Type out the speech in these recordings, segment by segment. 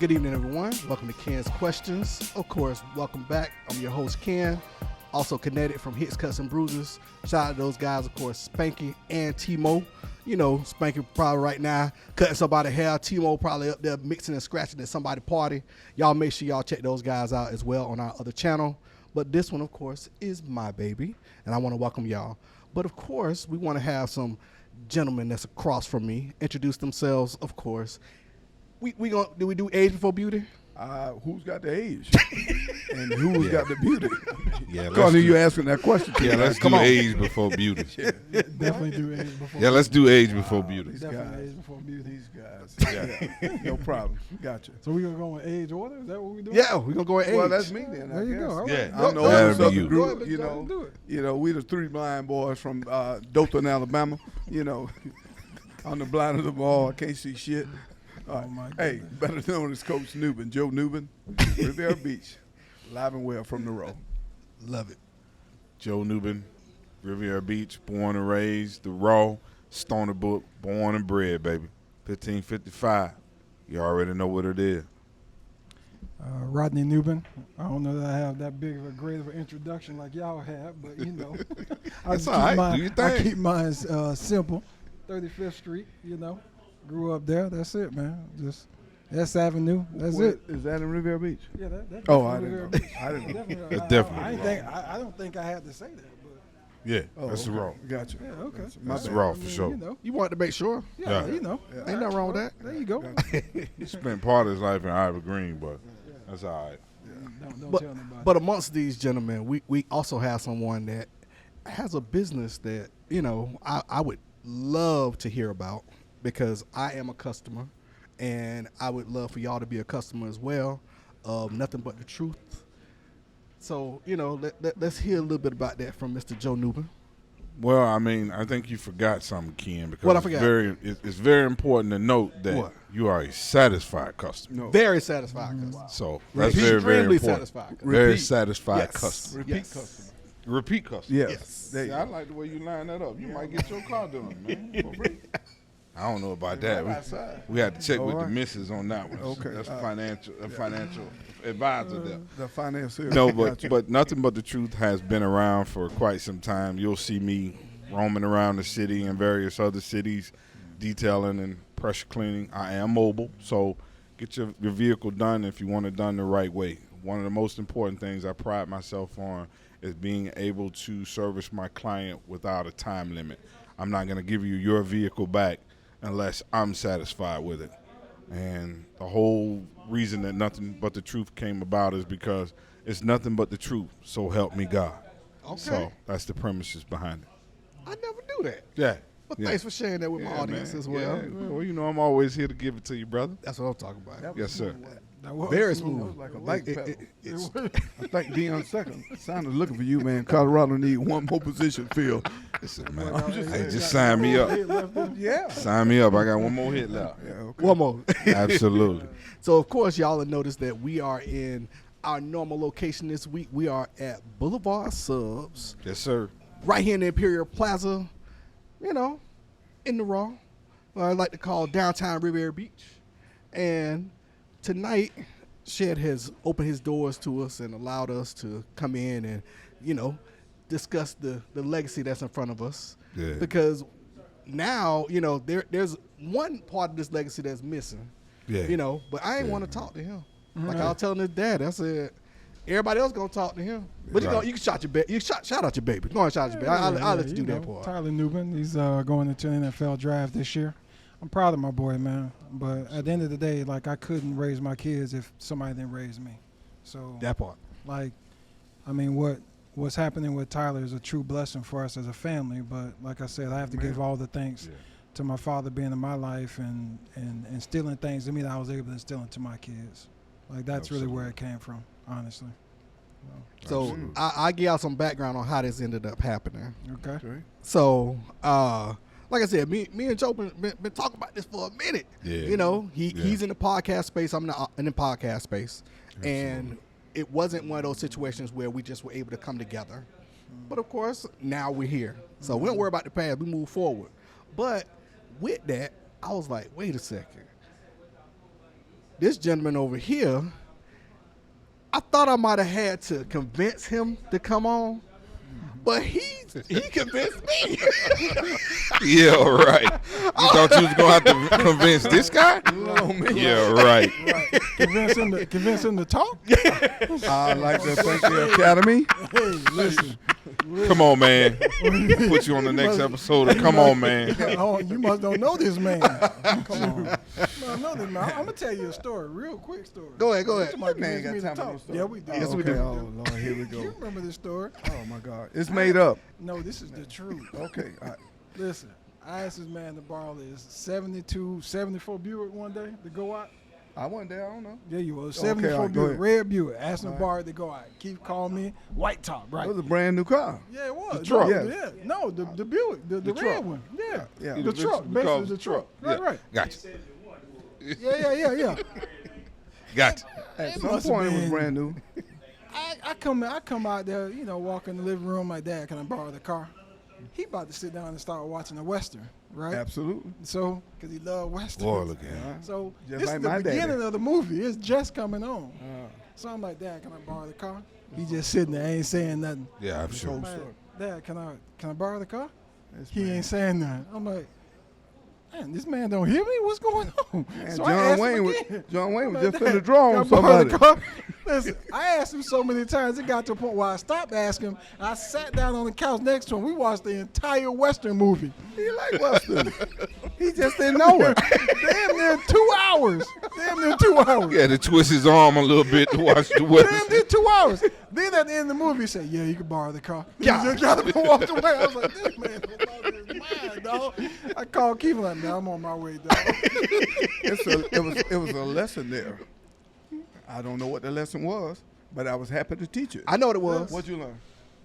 Good evening, everyone. Welcome to Ken's Questions. Of course, welcome back. I'm your host, Ken. Also connected from Hits, Cuts, and Bruises. Shout out to those guys, of course, Spanky and T-Mo. You know, Spanky probably right now cutting somebody's hair. T-Mo probably up there mixing and scratching at somebody's party. Y'all make sure y'all check those guys out as well on our other channel. But this one, of course, is my baby, and I want to welcome y'all. But, of course, we want to have some gentlemen that's across from me introduce themselves, of course. Do we do age before beauty? Who's got the age? And who's got the beauty? Yeah, Because you asking that question. Yeah, let's do age before beauty. Definitely do age before. Yeah, let's do age before beauty. Definitely age before beauty. These guys. Yeah. No problem. Gotcha. So we gonna go in age order? Is that what we doing? Yeah, we're going to go with age. Well, that's me then. There you go. All right. Yeah. I'm the That'll oldest be of the you. group. Go ahead, do it. You know, we the three blind boys from Dothan, Alabama. You know, I'm the blind of them all. I can't see shit. All right. Oh, my Hey, better known as Coach Nubin, Joe Nubin, Riviera Beach, live and well from the row. Love it. Joe Nubin, Riviera Beach, born and raised, the Raw, Stoner Brook, born and bred, baby. 1555. You already know what it is. Rodney Nubin. I don't know that I have that big of a great of an introduction like y'all have, but you know, That's all right. Do your I thing. keep mine simple. 35th Street. You know, grew up there. That's it, man. Just S Avenue. That's it. Is that in Riviera Beach? Yeah, that's Oh, I Riviera didn't know. Beach. I didn't know. Definitely. It's definitely I don't think I had to say that, but Yeah, Oh, that's the okay. Raw. Gotcha. yeah, okay. Gotcha. My That's bad. Raw I for mean, sure. You know, You wanted to make sure. yeah, Yeah. you know. Yeah. Ain't nothing wrong with that. There you go. He spent part of his life in Ivy Green, but that's all right. Don't tell nobody. But amongst these gentlemen, we also have someone that has a business that, you know, I would love to hear about because I am a customer, and I would love for y'all to be a customer as well. Nothing but the truth. So, you know, let's hear a little bit about that from Mr. Joe Nubin. Well, I mean, I think you forgot something, Ken, because What I forgot? it's very important to note that What? you are a satisfied customer. No. Very satisfied customer. So that's Repeat. very, very Extremely important. satisfied. Very Repeat. satisfied Yes. customer. Repeat Yes. customer. Repeat customer. Yes. Yes. There you Yeah, I go. like the way you line that up. You might get your car done, man. For free. I don't know about that. Right outside. We had to check All with the right. missus on that one. Okay. That's a financial advisor there. The financier. No, Gotcha. but nothing but the truth has been around for quite some time. You'll see me roaming around the city and various other cities, detailing and pressure cleaning. I am mobile, so get your vehicle done if you want it done the right way. One of the most important things I pride myself on is being able to service my client without a time limit. I'm not going to give you your vehicle back unless I'm satisfied with it. And the whole reason that Nothing But the Truth came about is because it's nothing but the truth, so help me God. Okay. So that's the premises behind it. I never knew that. Yeah. Well, yeah. thanks for sharing that with my Yeah, audience man. as well. Yeah. Well, you know I'm always here to give it to you, brother. That's what I'm talking about. Yes, sir. That was Very That smooth. was like a light pedal. It's- I think Deion second sounded looking for you, man. Colorado need one more position filled. Listen, man. Hey, just sign me up. Yeah. Sign me up. I got one more hit left. Yeah. Okay. One more. Absolutely. So, of course, y'all have noticed that we are in our normal location this week. We are at Boulevard Subs, Yes, sir. right here in the Imperial Plaza, you know, in the Raw, what I like to call downtown Riviera Beach. And tonight, Shed has opened his doors to us and allowed us to come in and, you know, discuss the legacy that's in front of us. Yeah. Because now, you know, there's one part of this legacy that's missing. Yeah. You know, but I ain't want to talk to him. Like I was telling his dad, I said, everybody else gonna talk to him. But Right. you can shout your baby. You shout out your baby. Go on, shout out your baby. I'll let you do that part. Tyler Nubin, he's going into the NFL draft this year. I'm proud of my boy, man. But at the end of the day, like, I couldn't raise my kids if somebody didn't raise me. So, That part. like, I mean, what's happening with Tyler is a true blessing for us as a family. But like I said, I have to give all the thanks to my father being in my life and instilling things in me that I was able to instill into my kids. Like, that's really where it came from, honestly. So I give y'all some background on how this ended up happening. Okay. So, like I said, me and Joe been talking about this for a minute. Yeah. You know, he's in the podcast space. I'm not in the podcast space. And it wasn't one of those situations where we just were able to come together. But, of course, now we're here. So we don't worry about the past. We move forward. But with that, I was like, wait a second. this gentleman over here, I thought I might have had to convince him to come on, but he convinced me. Yeah, right. You thought you was gonna have to convince this guy? Yeah, right. Convince him to talk. I'd like to thank the Academy. Hey, listen. Come on, man. Put you on the next episode. Come on, man. Oh, you must don't know this man. Come on. You must know this man. I'm gonna tell you a story, real quick story. Go ahead. That man got time for no story. Yeah, we do. Yes, we Okay, do. oh, Lord, here we go. You remember this story? Oh, my God. It's made up. No, this is the truth. Okay. Listen, I asked this man to borrow his 74 Buick one day to go out. I wasn't there. I don't know. Yeah, you was. Okay, 74 all right, go Buick, ahead. red Buick. Asked him to borrow it to go out. Keith called me, white top, right? It was a brand new car. Yeah, it was. The truck. No, Yeah. No, the Buick, the red truck. one. Yeah. Yeah. The truck, basically the truck. Right, right. Gotcha. Yeah. Gotcha. At It some must have point, it was been- brand new. I come out there, walk in the living room. My dad, can I borrow the car? He about to sit down and start watching a Western, right? Absolutely. So, because he loved Western. Boy, look at him. So, Just this like is the my daddy. beginning of the movie. It's just coming on. So I'm like, Dad, can I borrow the car? He just sitting there, ain't saying nothing. Yeah, I'm sure. I'm like, Dad, can I borrow the car? That's He brand- ain't saying nothing. I'm like, man, this man don't hear me. What's going on? Man, So I asked him again. John Wayne was I'm just like, finna draw "Can on I borrow somebody. the car?" Listen, I asked him so many times, it got to a point where I stopped asking him. I sat down on the couch next to him. We watched the entire Western movie. He like Western. He just didn't know it. Damn near 2 hours. Damn near 2 hours. He had to twist his arm a little bit to watch the Damn West. near 2 hours. Then at the end of the movie, he said, "Yeah, you can borrow the car." He just got up and walked away. I was like, "This man is out of his mind, dog." I called Keith like, "Man, I'm on my way, dog." It was a lesson there. I don't know what the lesson was, but I was happy to teach it. I know what it was. What'd you learn?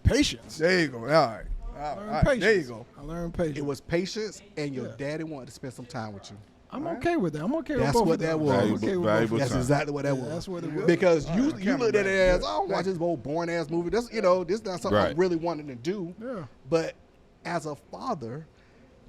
Patience. There you go. All right. I learned All right. patience. There you go. I learned patience. It was patience, and your Yeah. daddy wanted to spend some time with you. I'm okay with that. I'm okay with That's both what of them. that was. I'm Valuable- okay with valuable both of That's them. exactly what that Yeah, was. that's what it was. Because All you right, you looked at it cameraman. as, I don't watch this old boring ass movie. This this not something I Right. really wanted to do. Yeah. But as a father,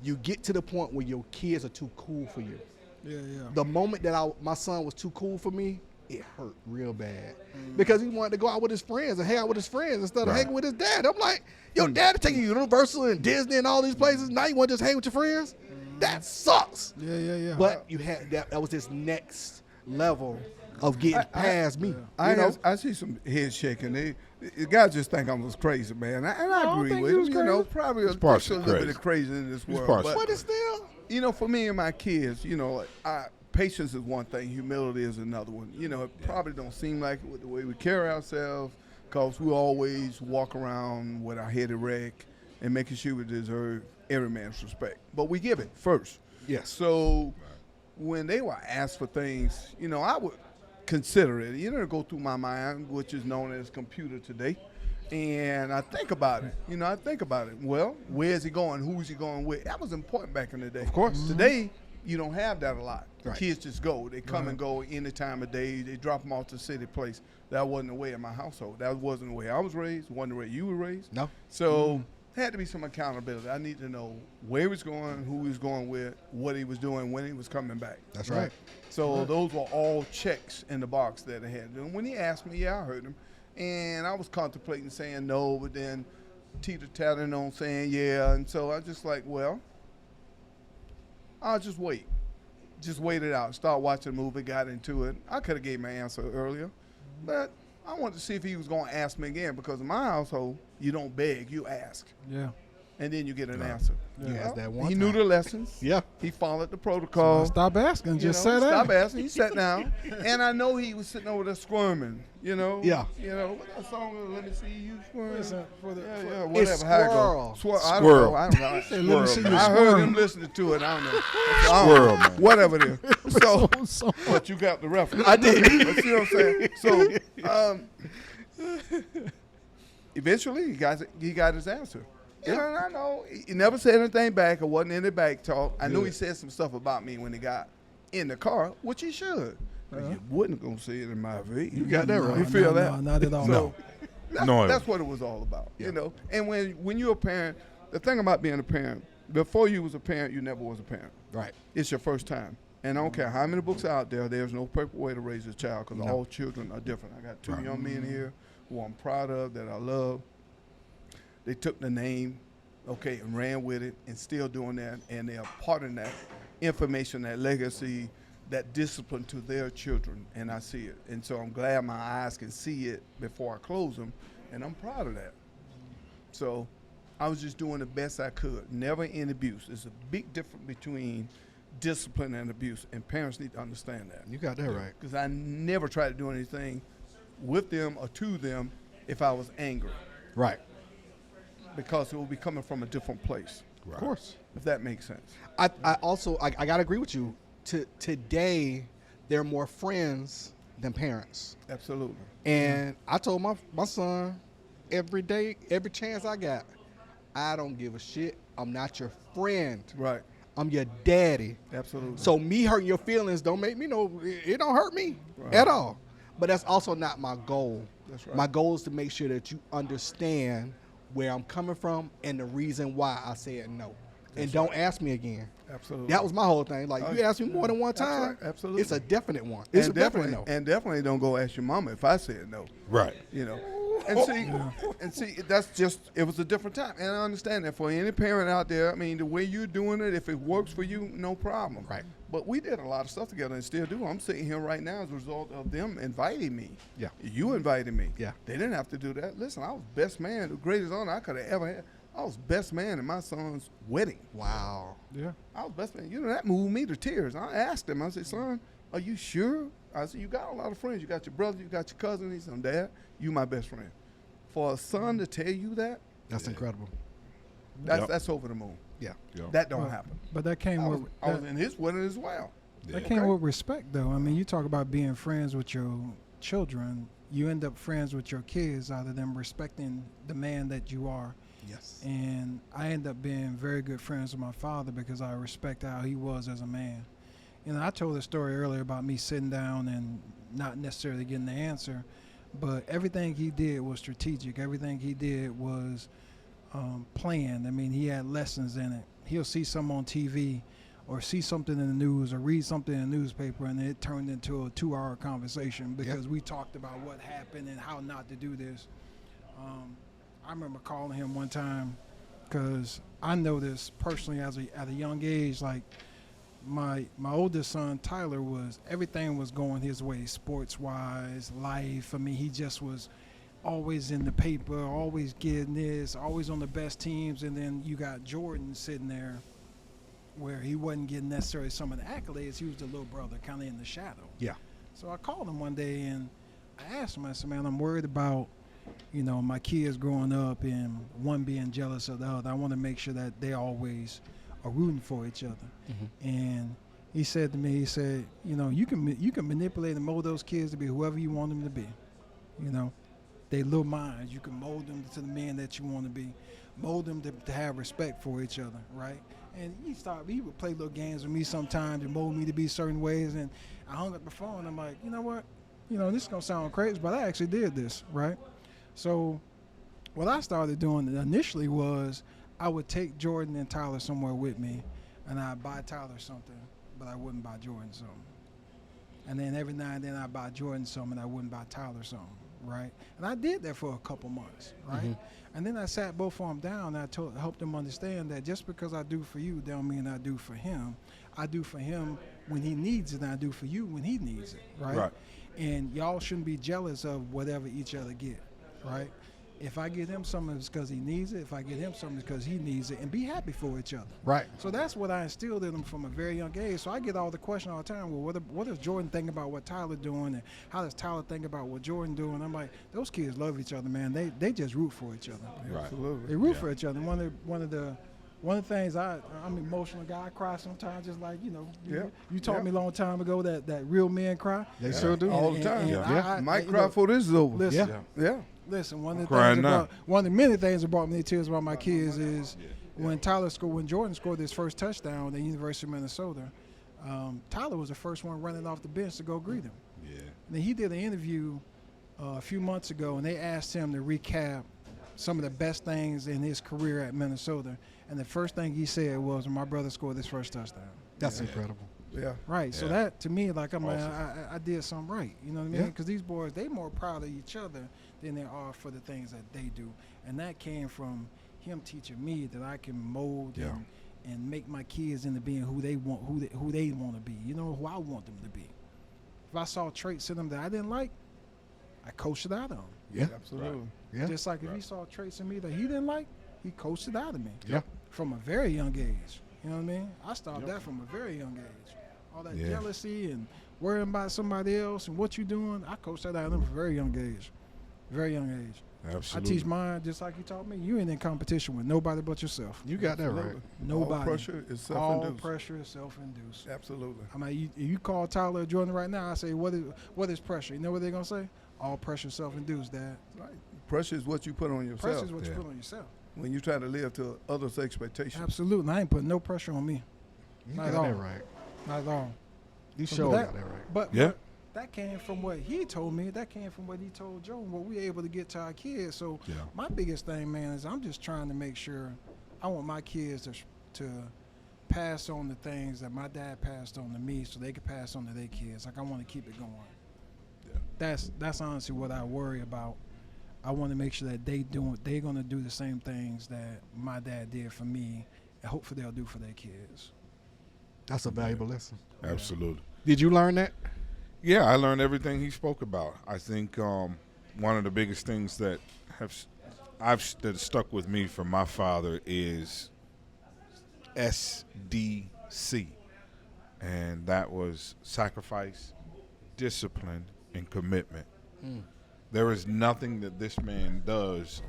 you get to the point where your kids are too cool for you. Yeah. The moment that my son was too cool for me, it hurt real bad because he wanted to go out with his friends and hang out with his friends instead of Right. hanging with his dad. I'm like, your dad is taking you to Universal and Disney and all these places. Now you want to just hang with your friends? That sucks. Yeah. But you had that was this next level of getting past me. I see some head shaking. The guys just think I was crazy, man. And I don't agree think with you him. was You know, crazy. probably It's a partially little bit crazy. of crazy in this world. partially. But, But it's still for me and my kids, patience is one thing. Humility is another one. It probably don't seem like it with the way we carry ourselves because we always walk around with our head erect and making sure we deserve every man's respect. But we give it first. yes. So when they were asked for things, I would consider it. Go through my mind, which is known as computer today. And I think about it. Well, where's he going? Who's he going with? That was important back in the day. Of course. Today, you don't have that a lot. Right. Kids just go. They come and go any time of day. They drop them off to city place. That wasn't the way in my household. That wasn't the way I was raised. Wasn't the way you were raised. No. So there had to be some accountability. I need to know where he was going, who he was going with, what he was doing, when he was coming back. That's right. So those were all checks in the box that I had. And when he asked me, I heard him. And I was contemplating saying no, but then teeter-tattering on saying yeah. And so I just like, well, I'll just wait. Just wait it out. Start watching the movie, got into it. I could have gave my answer earlier. But I wanted to see if he was going to ask me again because in my household, you don't beg, you ask. Yeah. And then you get an answer. You asked that one He time. knew the lessons. Yeah. He followed the protocol. Stop asking. Just sit down. Stop asking. He sat down. And I know he was sitting over there squirming, Yeah. What that song is, let me see you squirm. Listen, for the- Yeah, for- yeah, whatever. It's how it squirrel. go. I don't Squirrel. know. I don't know. Say, let me see you I heard squirm. him listening to it. I don't know. Squirrel, man. Whatever it is. So, but you got the reference. I did. You see what I'm saying? So, eventually, he got his answer. And I know he never said anything back. It wasn't any back talk. I knew he said some stuff about me when he got in the car, which he should. But you wasn't gonna say it in my face. You got that right. You feel no, that? No, not at all. No. That's what it was all about, And when you're a parent, the thing about being a parent, before you was a parent, you never was a parent. Right. It's your first time. And I don't care how many books are out there, there's no perfect way to raise a child because No. all children are different. I got two Right. young men here who I'm proud of, that I love. They took the name, okay, and ran with it and still doing that. And they are part of that information, that legacy, that discipline to their children. And I see it. And so I'm glad my eyes can see it before I close them. And I'm proud of that. So I was just doing the best I could. Never in abuse. There's a big difference between discipline and abuse, and parents need to understand that. You got that right. Because I never tried to do anything with them or to them if I was angry, Right. because it will be coming from a different place, Right. Of course. if that makes sense. I also I gotta agree with you. Today, they're more friends than parents. Absolutely. And I told my son every day, every chance I got, I don't give a shit. I'm not your friend. Right. I'm your daddy. Absolutely. So me hurting your feelings don't make me it don't hurt me Right. at all. But that's also not my goal. That's right. My goal is to make sure that you understand where I'm coming from and the reason why I said no. And don't ask me again. Absolutely. That was my whole thing. Like, Oh, you ask me more than one that's time, right. Absolutely. it's a definite one. It's a definite no. And definitely don't go ask your mama if I said no. Right. You know. And see, that's just, it was a different time. And I understand that for any parent out there, I mean, the way you're doing it, if it works for you, no problem. Right. But we did a lot of stuff together and still do. I'm sitting here right now as a result of them inviting me. Yeah. You invited me. Yeah. They didn't have to do that. Listen, I was best man, the greatest honor I could have ever had. I was best man in my son's wedding. Wow. Yeah. I was best man. You know, that moved me to tears. I asked him, I said, son, are you sure? I said, you got a lot of friends. You got your brother, you got your cousin. He said, Dad, you my best friend. For a son to tell you that, That's incredible. that's over the moon. Yeah. Yep. That don't happen. But that came I with was in his wedding as well. that Yeah. came Okay. with respect, though. I mean, you talk about being friends with your children. You end up friends with your kids out of them respecting the man that you are. Yes. And I end up being very good friends with my father because I respect how he was as a man. You know, I told a story earlier about me sitting down and not necessarily getting the answer, but everything he did was strategic. Everything he did was planned. I mean, he had lessons in it. He'll see something on TV or see something in the news or read something in the newspaper, and it turned into a 2-hour conversation because we talked about what happened and how not to do this. I remember calling him one time because I noticed personally at a young age, like my oldest son Tyler, everything was going his way, sports wise, life. I mean, he just was always in the paper, always getting this, always on the best teams. And then you got Jordan sitting there where he wasn't getting necessarily some of the accolades. He was the little brother kind of in the shadow. Yeah. So I called him one day and I asked him, I said, man, I'm worried about, you know, my kids growing up and one being jealous of the other. I want to make sure that they always are rooting for each other. Mm-hmm. And he said to me, he said, you know, you can manipulate and mold those kids to be whoever you want them to be. You know, they little minds. You can mold them to the man that you want to be, mold them to have respect for each other, right? And he would play little games with me sometimes and mold me to be certain ways. And I hung up the phone. I'm like, you know what? You know, this is going to sound crazy, but I actually did this, right? So what I started doing initially was I would take Jordan and Tyler somewhere with me, and I'd buy Tyler something, but I wouldn't buy Jordan something. And then every now and then I'd buy Jordan something, and I wouldn't buy Tyler something, right? And I did that for a couple months, right? Mm-hmm. And then I sat both of them down, and I helped them understand that just because I do for you don't mean I do for him. I do for him when he needs it, and I do for you when he needs it, right? Right. And y'all shouldn't be jealous of whatever each other get, right? If I get him something, it's because he needs it. If I get him something, it's because he needs it. And be happy for each other. Right. So that's what I instilled in him from a very young age. So I get all the question all the time, well, what does Jordan think about what Tyler doing? And how does Tyler think about what Jordan doing? I'm like, those kids love each other, man. They just root for each other. Right. Absolutely. They root for each other. One of the things I'm an emotional guy. I cry sometimes, just like you taught me a long time ago that real men cry. They sure do. All the time. I Might you cry know, before this is over. Listen, Yeah. Listen, one of the many things that brought me to tears about my kids is when Jordan scored his first touchdown at the University of Minnesota. Tyler was the first one running off the bench to go greet him. Yeah. And then he did an interview a few months ago, and they asked him to recap some of the best things in his career at Minnesota. And the first thing he said was, "My brother scored his first touchdown." That's incredible. Yeah. Right. So Yeah. that to me, like, I'm Awesome. I did something right. You know what I mean? Yeah. Because these boys, they more proud of each other than they are for the things that they do, and that came from him teaching me that I can mold Yeah. and make my kids into being who they want, who they want to be. You know, who I want them to be. If I saw traits in them that I didn't like, I coached it out of them. Yeah. Absolutely. Yeah. Just like if he saw traits in me that he didn't like, he coached it out of me. Yeah. From a very young age. You know what I mean? I started Yep. that from a very young age. All that Yeah. jealousy and worrying about somebody else and what you doing, I coached that out of them from a very young age. Very young age. Absolutely. I teach mine just like you taught me. You ain't in competition with nobody but yourself. You got that right. Absolutely. Nobody. All pressure is All self-induced. pressure is self-induced. Absolutely. I mean, you call Tyler or Jordan right now, I say, what is pressure? You know what they're going to say? All pressure is self-induced, Dad. Right. Pressure is what you put on yourself Pressure is what you Yeah. put on yourself. when you try to live to others' expectations. Absolutely. I ain't putting no pressure on me. You Not got at all. that right. Not at all. You So sure that- got that right. But Yeah. that came from what he told me. That came from what he told Joe and what we able to get to our kids. So Yeah. my biggest thing, man, is I'm just trying to make sure I want my kids to pass on the things that my dad passed on to me so they could pass on to their kids. Like, I want to keep it going. Yeah. That's honestly what I worry about. I want to make sure that they're going to do the same things that my dad did for me, and hopefully they'll do for their kids. That's a valuable lesson. Absolutely. Did you learn that? Yeah, I learned everything he spoke about. I think one of the biggest things that that stuck with me from my father is SDC, and that was sacrifice, discipline, and commitment. There is nothing that this man does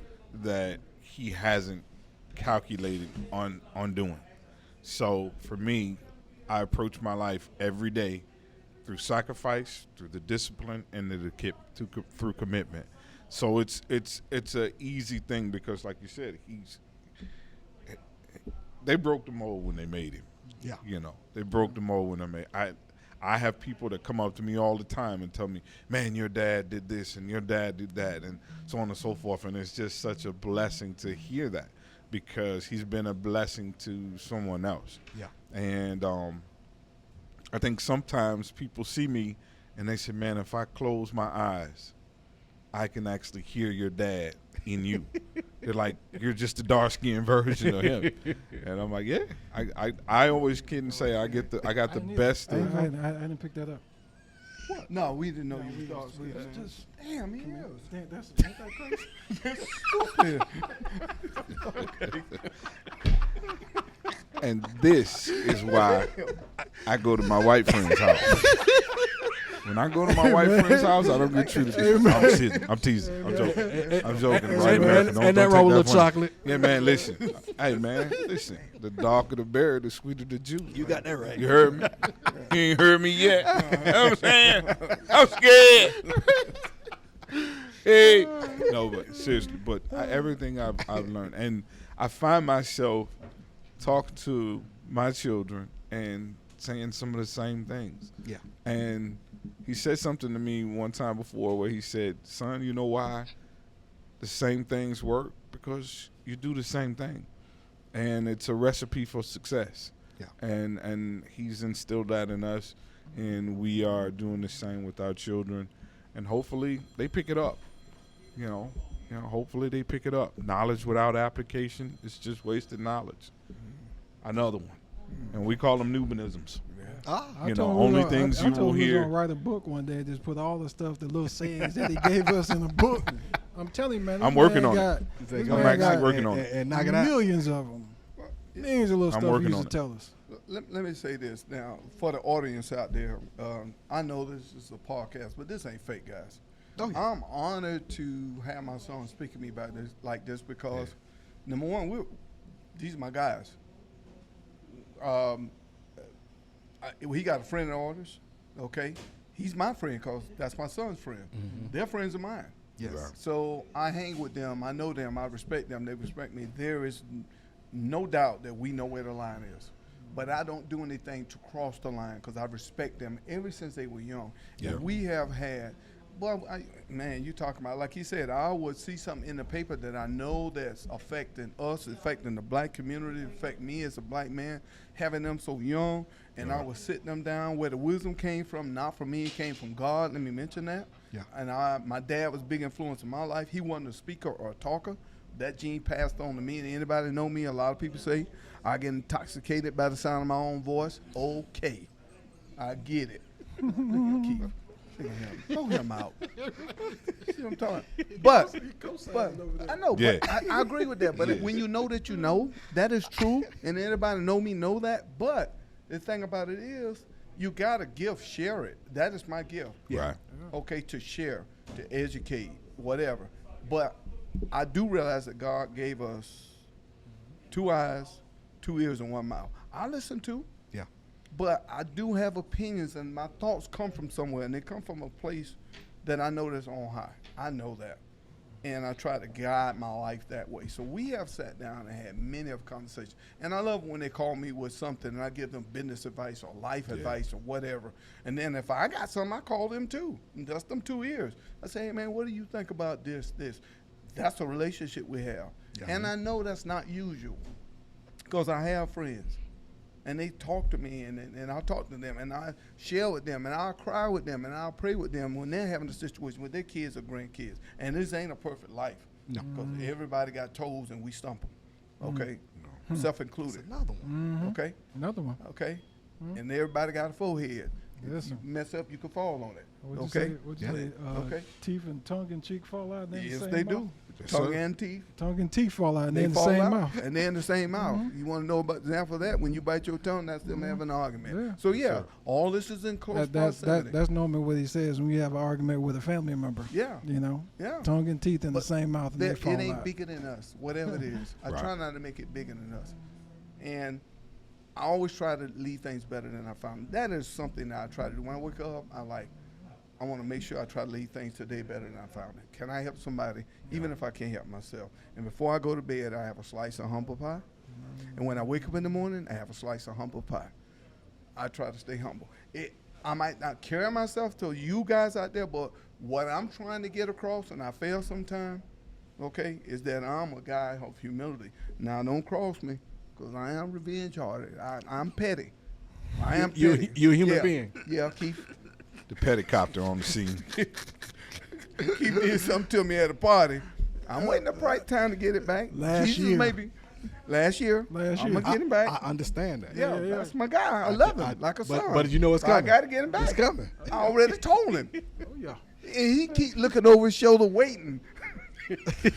that he hasn't calculated on doing. So for me, I approach my life every day through sacrifice, through the discipline, and through commitment. So it's a easy thing because, like you said, they broke the mold when they made him. Yeah. You know, they broke the mold when they made. I have people that come up to me all the time and tell me, "Man, your dad did this and your dad did that," and so on and so forth. And it's just such a blessing to hear that because he's been a blessing to someone else. Yeah. And I think sometimes people see me and they say, "Man, if I close my eyes, I can actually hear your dad in you." They're like, "You're just a dark-skinned version of him." And I'm like, "Yeah." I always kid and say I got the I best. I of didn't pick that up. What? No, we didn't know No, you we was just- we dark skinned. just- Damn, he Damn, is. ain't that crazy? That's stupid. And this is why I go to my white friend's house. When I go to my white friend's house, I don't get treated. I'm teasing. I'm joking. I'm joking. Right, America. Don't And that take roll of funny. chocolate. Yeah, man. Listen. Hey, man. Listen. The darker the berry, the sweeter the juice. You got that right. You heard me? You ain't heard me yet. You know what I'm saying? I'm scared. Hey. No, but seriously. But everything I've learned. And I find myself talking to my children and saying some of the same things. Yeah. And he said something to me one time before where he said, "Son, you know why the same things work? Because you do the same thing. And it's a recipe for success." Yeah. And he's instilled that in us, and we are doing the same with our children. And hopefully they pick it up. You know, hopefully they pick it up. Knowledge without application is just wasted knowledge. Another one. And we call them Nubinisms. Ah. You know, only things you will I told him he was hear. gonna write a book one day. Just put all the stuff, the little sayings that he gave us in a book. I'm telling you, man. this I'm working man on it. got- He said, this "Go I'm man back actually got working on it. and knock it out. millions of them. Millions of little I'm stuff he working used on to it. tell us. Let me say this now for the audience out there. I know this is a podcast, but this ain't fake, guys. Oh, yeah. I'm honored to have my son speak to me about this like this because, number one, these are my guys. He got a friend of ours, okay? He's my friend because that's my son's friend. They're friends of mine. Yes. Right. So I hang with them. I know them. I respect them. They respect me. There is no doubt that we know where the line is. But I don't do anything to cross the line because I respect them ever since they were young. Yeah. And we have had Well, man, you talking about, like he said, I would see something in the paper that I know that's affecting us, affecting the black community, affecting me as a black man, having them so young, and I would sit them down where the wisdom came from, not from me, it came from God. Let me mention that. Yeah. And my dad was a big influence in my life. He wasn't a speaker or a talker. That gene passed on to me, and anybody know me, a lot of people say, I get intoxicated by the sound of my own voice. Okay, I get it. Look at Keith. Throw him out. See what I'm talking about? But I know, Yeah. but I agree with that. But when you know that you know, that is true, and everybody know me know that. But the thing about it is, you got a gift, share it. That is my gift. Right. Okay, to share, to educate, whatever. But I do realize that God gave us 2 eyes, 2 ears, and 1 mouth. I listen to. Yeah. But I do have opinions, and my thoughts come from somewhere, and they come from a place that I know that's on high. I know that. And I try to guide my life that way. So we have sat down and had many of conversations. And I love when they call me with something, and I give them business advice or life advice or whatever. And then if I got something, I call them too. And dust them 2 ears. I say, hey, man, what do you think about this? That's a relationship we have. Yeah. And I know that's not usual because I have friends. And they talk to me, and I'll talk to them, and I share with them, and I'll cry with them, and I'll pray with them when they're having a situation with their kids or grandkids. And this ain't a perfect life. No. Because everybody got toes, and we stump them. Okay? Self-included. Another one. Okay? Another one. Okay? And everybody got a forehead. Yes, If sir. you mess up, you can fall on it. What'd Okay? you Yeah. say? Okay. Teeth and tongue and cheek fall out. Yes, the they same do. mouth? Tongue and teeth. Tongue and teeth fall out, and They they're in the fall same out, mouth. and they're in the same mouth. You want to know about the example of that? When you bite your tongue, that's them having an argument. Yeah. So yeah, all this is in close proximity. That's normally what he says when you have an argument with a family member. Yeah. You know, Yeah. tongue and teeth in the But same mouth, and they It fall ain't out. bigger than us, whatever it is. I Right. try not to make it bigger than us. And I always try to leave things better than I found them. That is something that I try to do. When I wake up, I want to make sure I try to leave things today better than I found it. Can I help somebody, even if I can't help myself? And before I go to bed, I have a slice of humble pie. And when I wake up in the morning, I have a slice of humble pie. I try to stay humble. I might not carry myself to you guys out there, but what I'm trying to get across, and I fail sometimes, okay, is that I'm a guy of humility. Now, don't cross me, because I am revenge-hearted. I'm petty. I am petty. You're a human Yeah. being. Yeah, Keith. The petticopter on the scene. Keith did something to me at a party. I'm waiting the right time to get it back. Last Jesus, year. maybe. Last year. Last I'm year. going to get him back. I understand that. yeah, that's my guy. I love him like a son. But you know it's So I coming. got to get him back. It's coming. I already told him. Oh, yeah. And he keep looking over his shoulder waiting.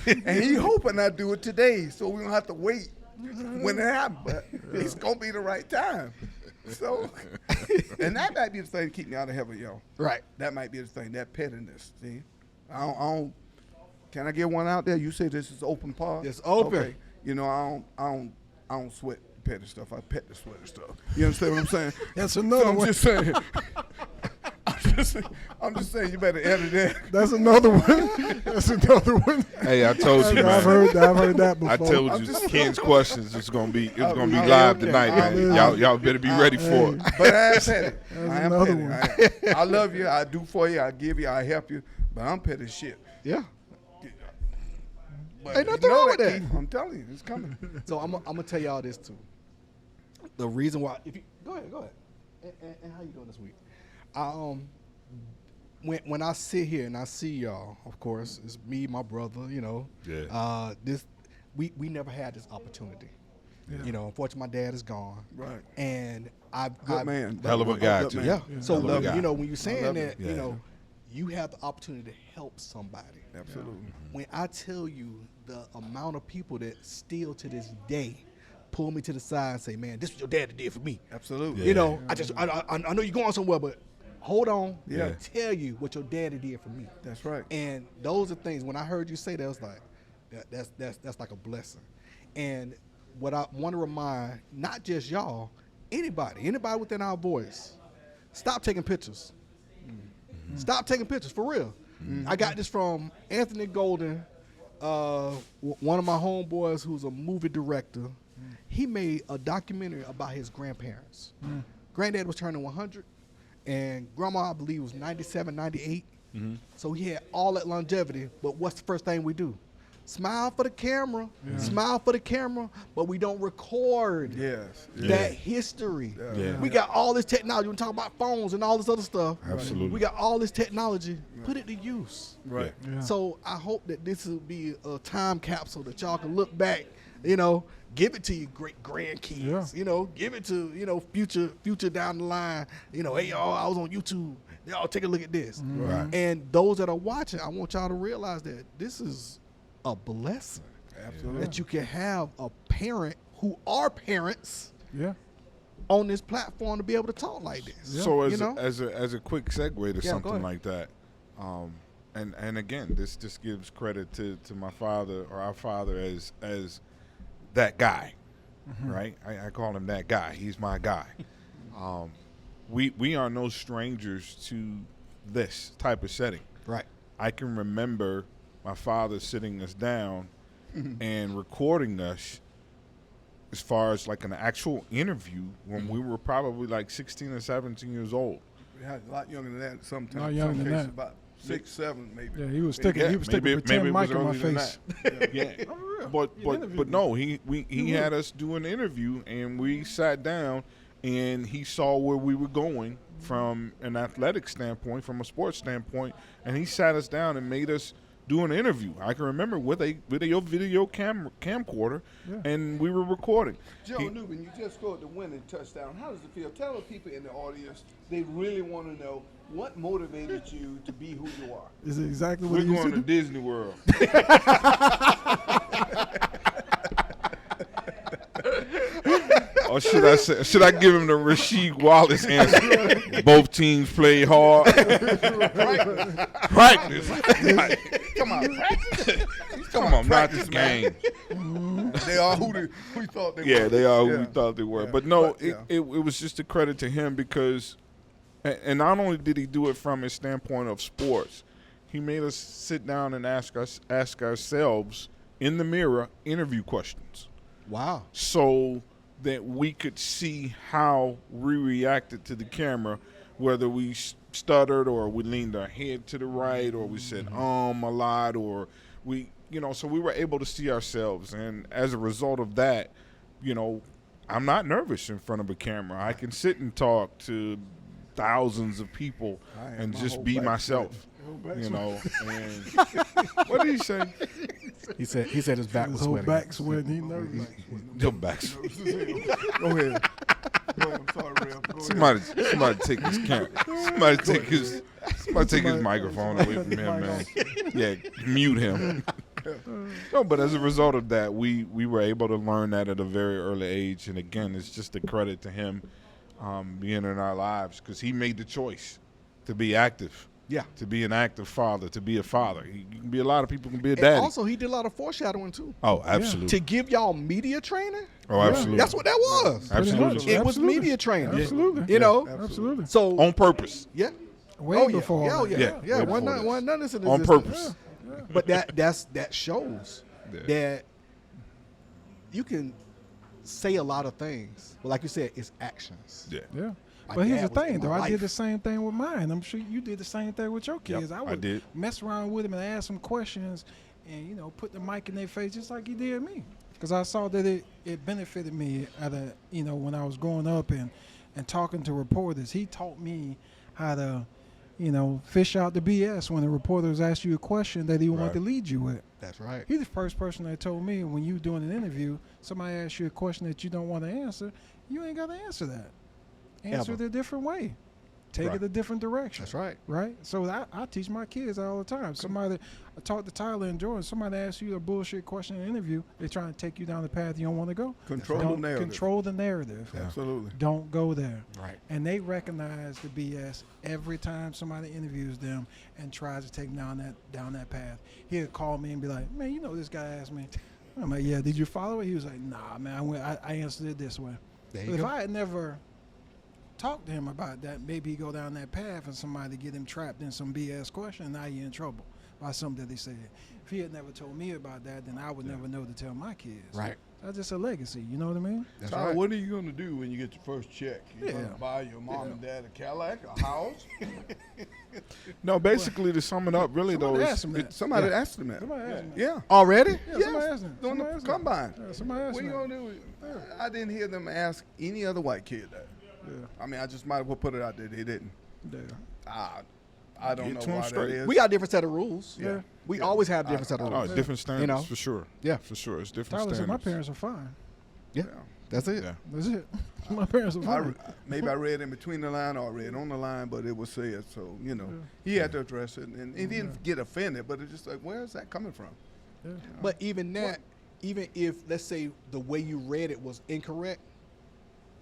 And he hoping I do it today so we don't have to wait when it happens. But it's going to be the right time. So, and that might be the thing to keep me out of heaven, y'all. Right. That might be the thing, that pettiness. See, I don't. Can I get one out there? You say this is open part. It's open. Okay. You know, I don't sweat the petty stuff. I pet the sweaty stuff. You understand what I'm saying? That's So another I'm one. just saying. I'm just saying. You better edit that. That's another one. That's another one. Hey, I told you, I've man. heard that before. I told I'm you, just- Ken's questions is gonna be I'll live be tonight, okay. man. Y'all better be ready for it. But I am petty. I am another petty. I love you. I do for you. I give you. I help you. But I'm petty as shit. Yeah. But Ain't you nothing know wrong with that. Keith. I'm telling you, it's coming. So I'm gonna tell y'all this too. The reason why, if you go ahead, and how you doing this week? When I sit here and I see y'all, of course, it's me, my brother. You know, Yeah. we never had this opportunity. You know, unfortunately, my dad is gone. Right. And Good man. Hell of a guy, Good too. man. Yeah. So Hell of a guy. you know, when you're saying love that, it. you know, you have the opportunity to help somebody. Absolutely. When I tell you the amount of people that still to this day pull me to the side and say, "Man, this is what your dad did for me." Absolutely. You know, I know you're going somewhere, but hold on. Yeah. Let me tell you what your daddy did for me. That's right. And those are things. When I heard you say that, I was like, that's like a blessing. And what I want to remind, not just y'all, anybody within our voice, stop taking pictures. Stop taking pictures for real. I got this from Anthony Golden, one of my homeboys who's a movie director. He made a documentary about his grandparents. Granddad was turning 100, and grandma, I believe, was 97, 98. So he had all that longevity. But what's the first thing we do? Smile for the camera, smile for the camera, but we don't record that history. We got all this technology. We talk about phones and all this other stuff. Absolutely. We got all this technology. Put it to use. Right. Yeah. So I hope that this will be a time capsule that y'all can look back, you know, give it to your great grandkids, you know, give it to, you know, future down the line, you know, hey, y'all, I was on YouTube. Y'all take a look at this. Right. And those that are watching, I want y'all to realize that this is a blessing. Absolutely. That you can have a parent who are parents on this platform to be able to talk like this. So you know? as a quick segue to go something ahead. like that, and again, this just gives credit to my father or our father as that guy, right? I call him that guy. He's my guy. We are no strangers to this type of setting. Right. I can remember my father sitting us down and recording us as far as like an actual interview when we were probably like 16 or 17 years old. We had a lot younger than that sometimes. Lot younger Some than cases that. about 6, 7 maybe. Yeah, he was sticking. He was sticking pretend mic in my face. Yeah, but no, he had us do an interview and we sat down and he saw where we were going from an athletic standpoint, from a sports standpoint, and he sat us down and made us do an interview. I can remember with a video camcorder, and we were recording. Joe Nubin, you just scored the winning touchdown. How does it feel? Tell the people in the audience, they really want to know what motivated you to be who you are. Is it exactly what We're you going to said? Disney World. Or should I give him the Rasheed Wallace answer? Both teams played hard. Practice. Come on, practice. Come on, not this game. They are who we thought they were. Yeah, they are who we thought they were. Yeah. But no, But, it was just a credit to him because, and not only did he do it from his standpoint of sports, he made us sit down and ask ourselves in the mirror interview questions. Wow. So that we could see how we reacted to the camera, whether we stuttered or we leaned our head to the right or we said a lot or we, so we were able to see ourselves. And as a result of that, I'm not nervous in front of a camera. I can sit and talk to thousands of people and just be myself. And what did he say? He said his back was His whole sweating. back sweating. He nervous. Your back's. Go ahead. I'm sorry, Rev. Go ahead. Somebody take his camera. Somebody take his microphone away from him, man. Yeah, mute him. No, but as a result of that, we were able to learn that at a very early age, and again, it's just a credit to him being in our lives because he made the choice to be active. Yeah. To be an active father, to be a father. You can be a lot of people can be a And daddy. also, he did a lot of foreshadowing too. Oh, absolutely. To give y'all media training. Oh, absolutely. That's what that was. Absolutely. It was media training. Absolutely. You know. Absolutely. So On purpose. yeah. Way before. Yeah. all that. Yeah. way One before none of this in On existence. purpose. But that shows Yeah. that you can say a lot of things, but like you said, it's actions. Yeah. Yeah. My But here's the dad was in thing, my though. I did life. the same thing with mine. I'm sure you did the same thing with your kids. Yep, I I would did. mess around with them and ask them questions and, put the mic in their face just like he did me. Because I saw that it benefited me when I was growing up and talking to reporters. He taught me how to, fish out the BS when the reporters ask you a question that he wanted to lead you with. That's right. He's the first person that told me when you doing an interview, somebody asks you a question that you don't want to answer, you ain't got to answer that. Answer Ever. it a different way. Take Right. it a different direction. That's right. Right? So I teach my kids all the time. I talk to Tyler and Jordan, somebody asks you a bullshit question in an interview, they're trying to take you down the path you don't want to go. Control the Don't narrative. Control the narrative. Yeah. Absolutely. Don't go there. Right. And they recognize the BS every time somebody interviews them and tries to take them down that path. He'll call me and be like, man, this guy asked me. I'm like, yeah, did you follow it? He was like, nah, man, I answered it this way. There But you if go. I had never talked to him about that, maybe he go down that path and somebody get him trapped in some BS question, and now you're in trouble by something that he said. If he had never told me about that, then I would never know to tell my kids. Right. That's just a legacy. You know what I mean? That's Tyler, right. what are you going to do when you get your first check? You going Yeah. to buy your mom and dad a Cadillac, a house? No, basically to sum it up, really though, Somebody it's, asked him that. Somebody asked him that. Somebody asked him that. Yeah. Already? Yeah, Yes. somebody asked him. On Somebody the asked him. combine. Yeah, somebody asked What him you that. going to do? I didn't hear them ask any other white kid that. Yeah. I mean, I just might as well put it out there. They didn't. Yeah. I don't Get know to 'em why that straight. is. We got a different set of rules. Yeah. We always have different set of oh, rules. different standards You know? for sure. Yeah. For sure, it's different Tyler said standards. my parents are fine. Yeah. That's it. Yeah. That's it. My parents are fine. Maybe I read in between the line or I read on the line, but it was said. So, you know, he had to address it. And he didn't get offended, but it's just like, where is that coming from? Yeah. But even that, even if, let's say, the way you read it was incorrect,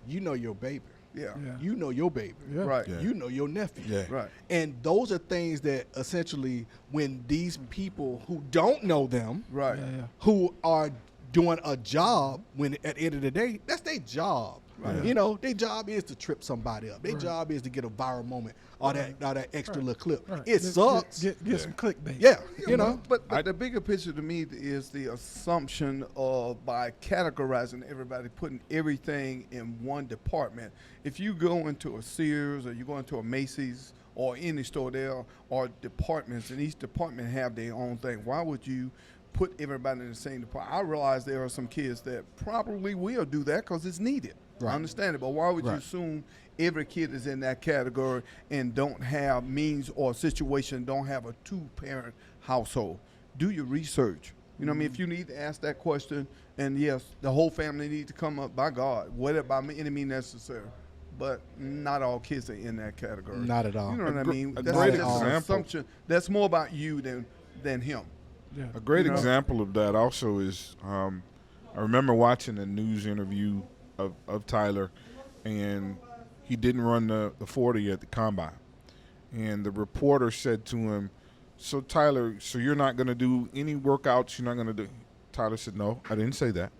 you know your baby. Yeah. Yeah. You know your baby. Yeah. Right. Yeah. You know your nephew. Yeah. Right. And those are things that essentially, when these people who don't know them, Right. Yeah, yeah. who are doing a job, when at the end of the day, that's their job. Right. You know, their job is to trip somebody up. Their Right. job is to get a viral moment or that extra little clip. Right. It sucks. Get some clickbait. Yeah, you know. But the bigger picture to me is the assumption of, by categorizing everybody, putting everything in one department. If you go into a Sears or you go into a Macy's or any store, there are departments, and each department have their own thing. Why would you put everybody in the same department? I realize there are some kids that probably will do that because it's needed. Right. I understand it, but why would you Right. assume every kid is in that category and don't have means or situation, don't have a two-parent household? Do your research. You know what I mean? If you need to ask that question, and yes, the whole family need to come up, by God, whatever, by any means necessary. But not all kids are in that category. Not at all. You know what I mean? a That's great just an example. assumption. That's more about you than him. Yeah. A great You know? example of that also is I remember watching a news interview of Tyler, and he didn't run the 40 at the combine. And the reporter said to him, "So Tyler, so you're not going to do any workouts? You're not going to do?" Tyler said, "No, I didn't say that.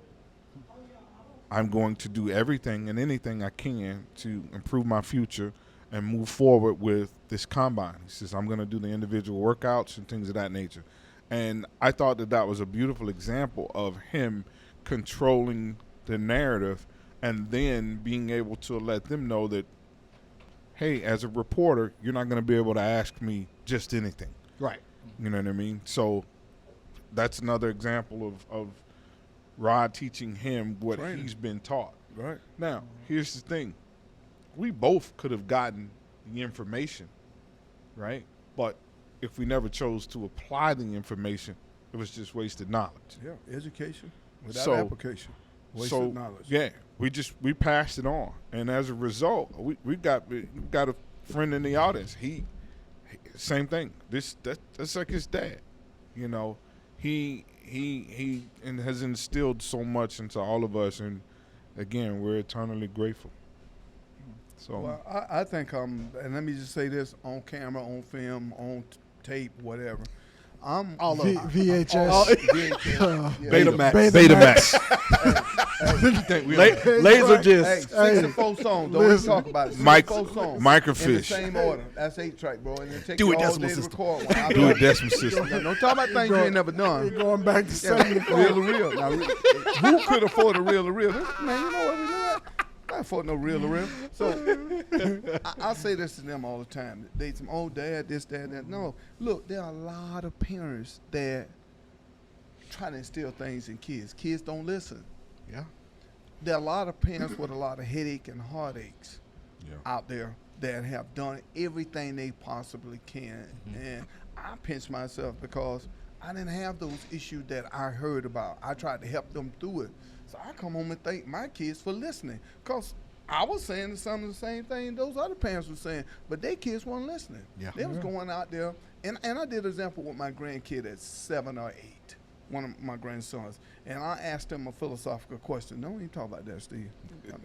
I'm going to do everything and anything I can to improve my future and move forward with this combine." He says, "I'm going to do the individual workouts and things of that nature." And I thought that was a beautiful example of him controlling the narrative and then being able to let them know that, hey, as a reporter, you're not going to be able to ask me just anything. Right. You know what I mean? So that's another example of Rod teaching him what Training. he's been taught. Right. Now, here's the thing. We both could have gotten the information, right? But if we never chose to apply the information, it was just wasted knowledge. Yeah. Education without So- application. Wasted knowledge. Yeah, we passed it on, and as a result, we got a friend in the audience. He same thing. That's like his dad. You know, he and has instilled so much into all of us, and again, we're eternally grateful. So Well, I think and let me just say this on camera, on film, on tape, whatever. I'm All of them. VHS. VHS, yeah. Betamax. Betamax. Laser Hey, disc. 64 songs. Don't even talk about it. 64 songs. In the Microfiche. same order. That's 8-track, bro. And it takes Do you it all decimal day to system. record one. I Do a know. decimal system. Now, don't talk about things you ain't never You're done. going back to Yeah, 74. real to real. Now, who could afford a reel to reel? Man, you know what we do at? I afford no reel to reel. So I say this to them all the time. They some old dad, this, that. No, look, there are a lot of parents that try to instill things in kids. Kids don't listen. Yeah. There are a lot of parents with a lot of headache and heartaches Yeah. out there that have done everything they possibly can. And I pinch myself because I didn't have those issues that I heard about. I tried to help them through it. So I come home and thank my kids for listening, because I was saying some of the same thing those other parents were saying, but their kids weren't listening. Yeah. They was going out there, and I did an example with my grandkid at 7 or 8, one of my grandsons, and I asked him a philosophical question. Don't even talk about that, Steve.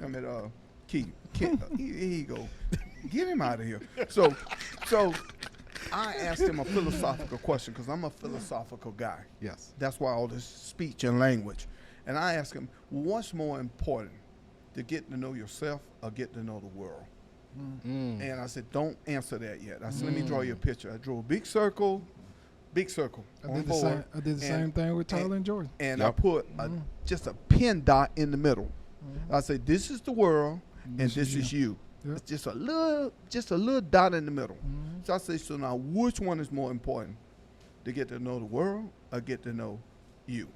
I mean, Keith, here you go. Get him out of here. So I asked him a philosophical question, because I'm a philosophical guy. Yes. That's why all this speech and language. And I asked him, what's more important, to get to know yourself or get to know the world? And I said, don't answer that yet. I said, let me draw you a picture. I drew a big circle, big circle I on did the board. same. I did the same thing with Tyler and Jordan. And Yep. I put just a pin dot in the middle. I say, this is the world, and this is you. Yep. It's just a little dot in the middle. So I say, so now which one is more important? To get to know the world or get to know you?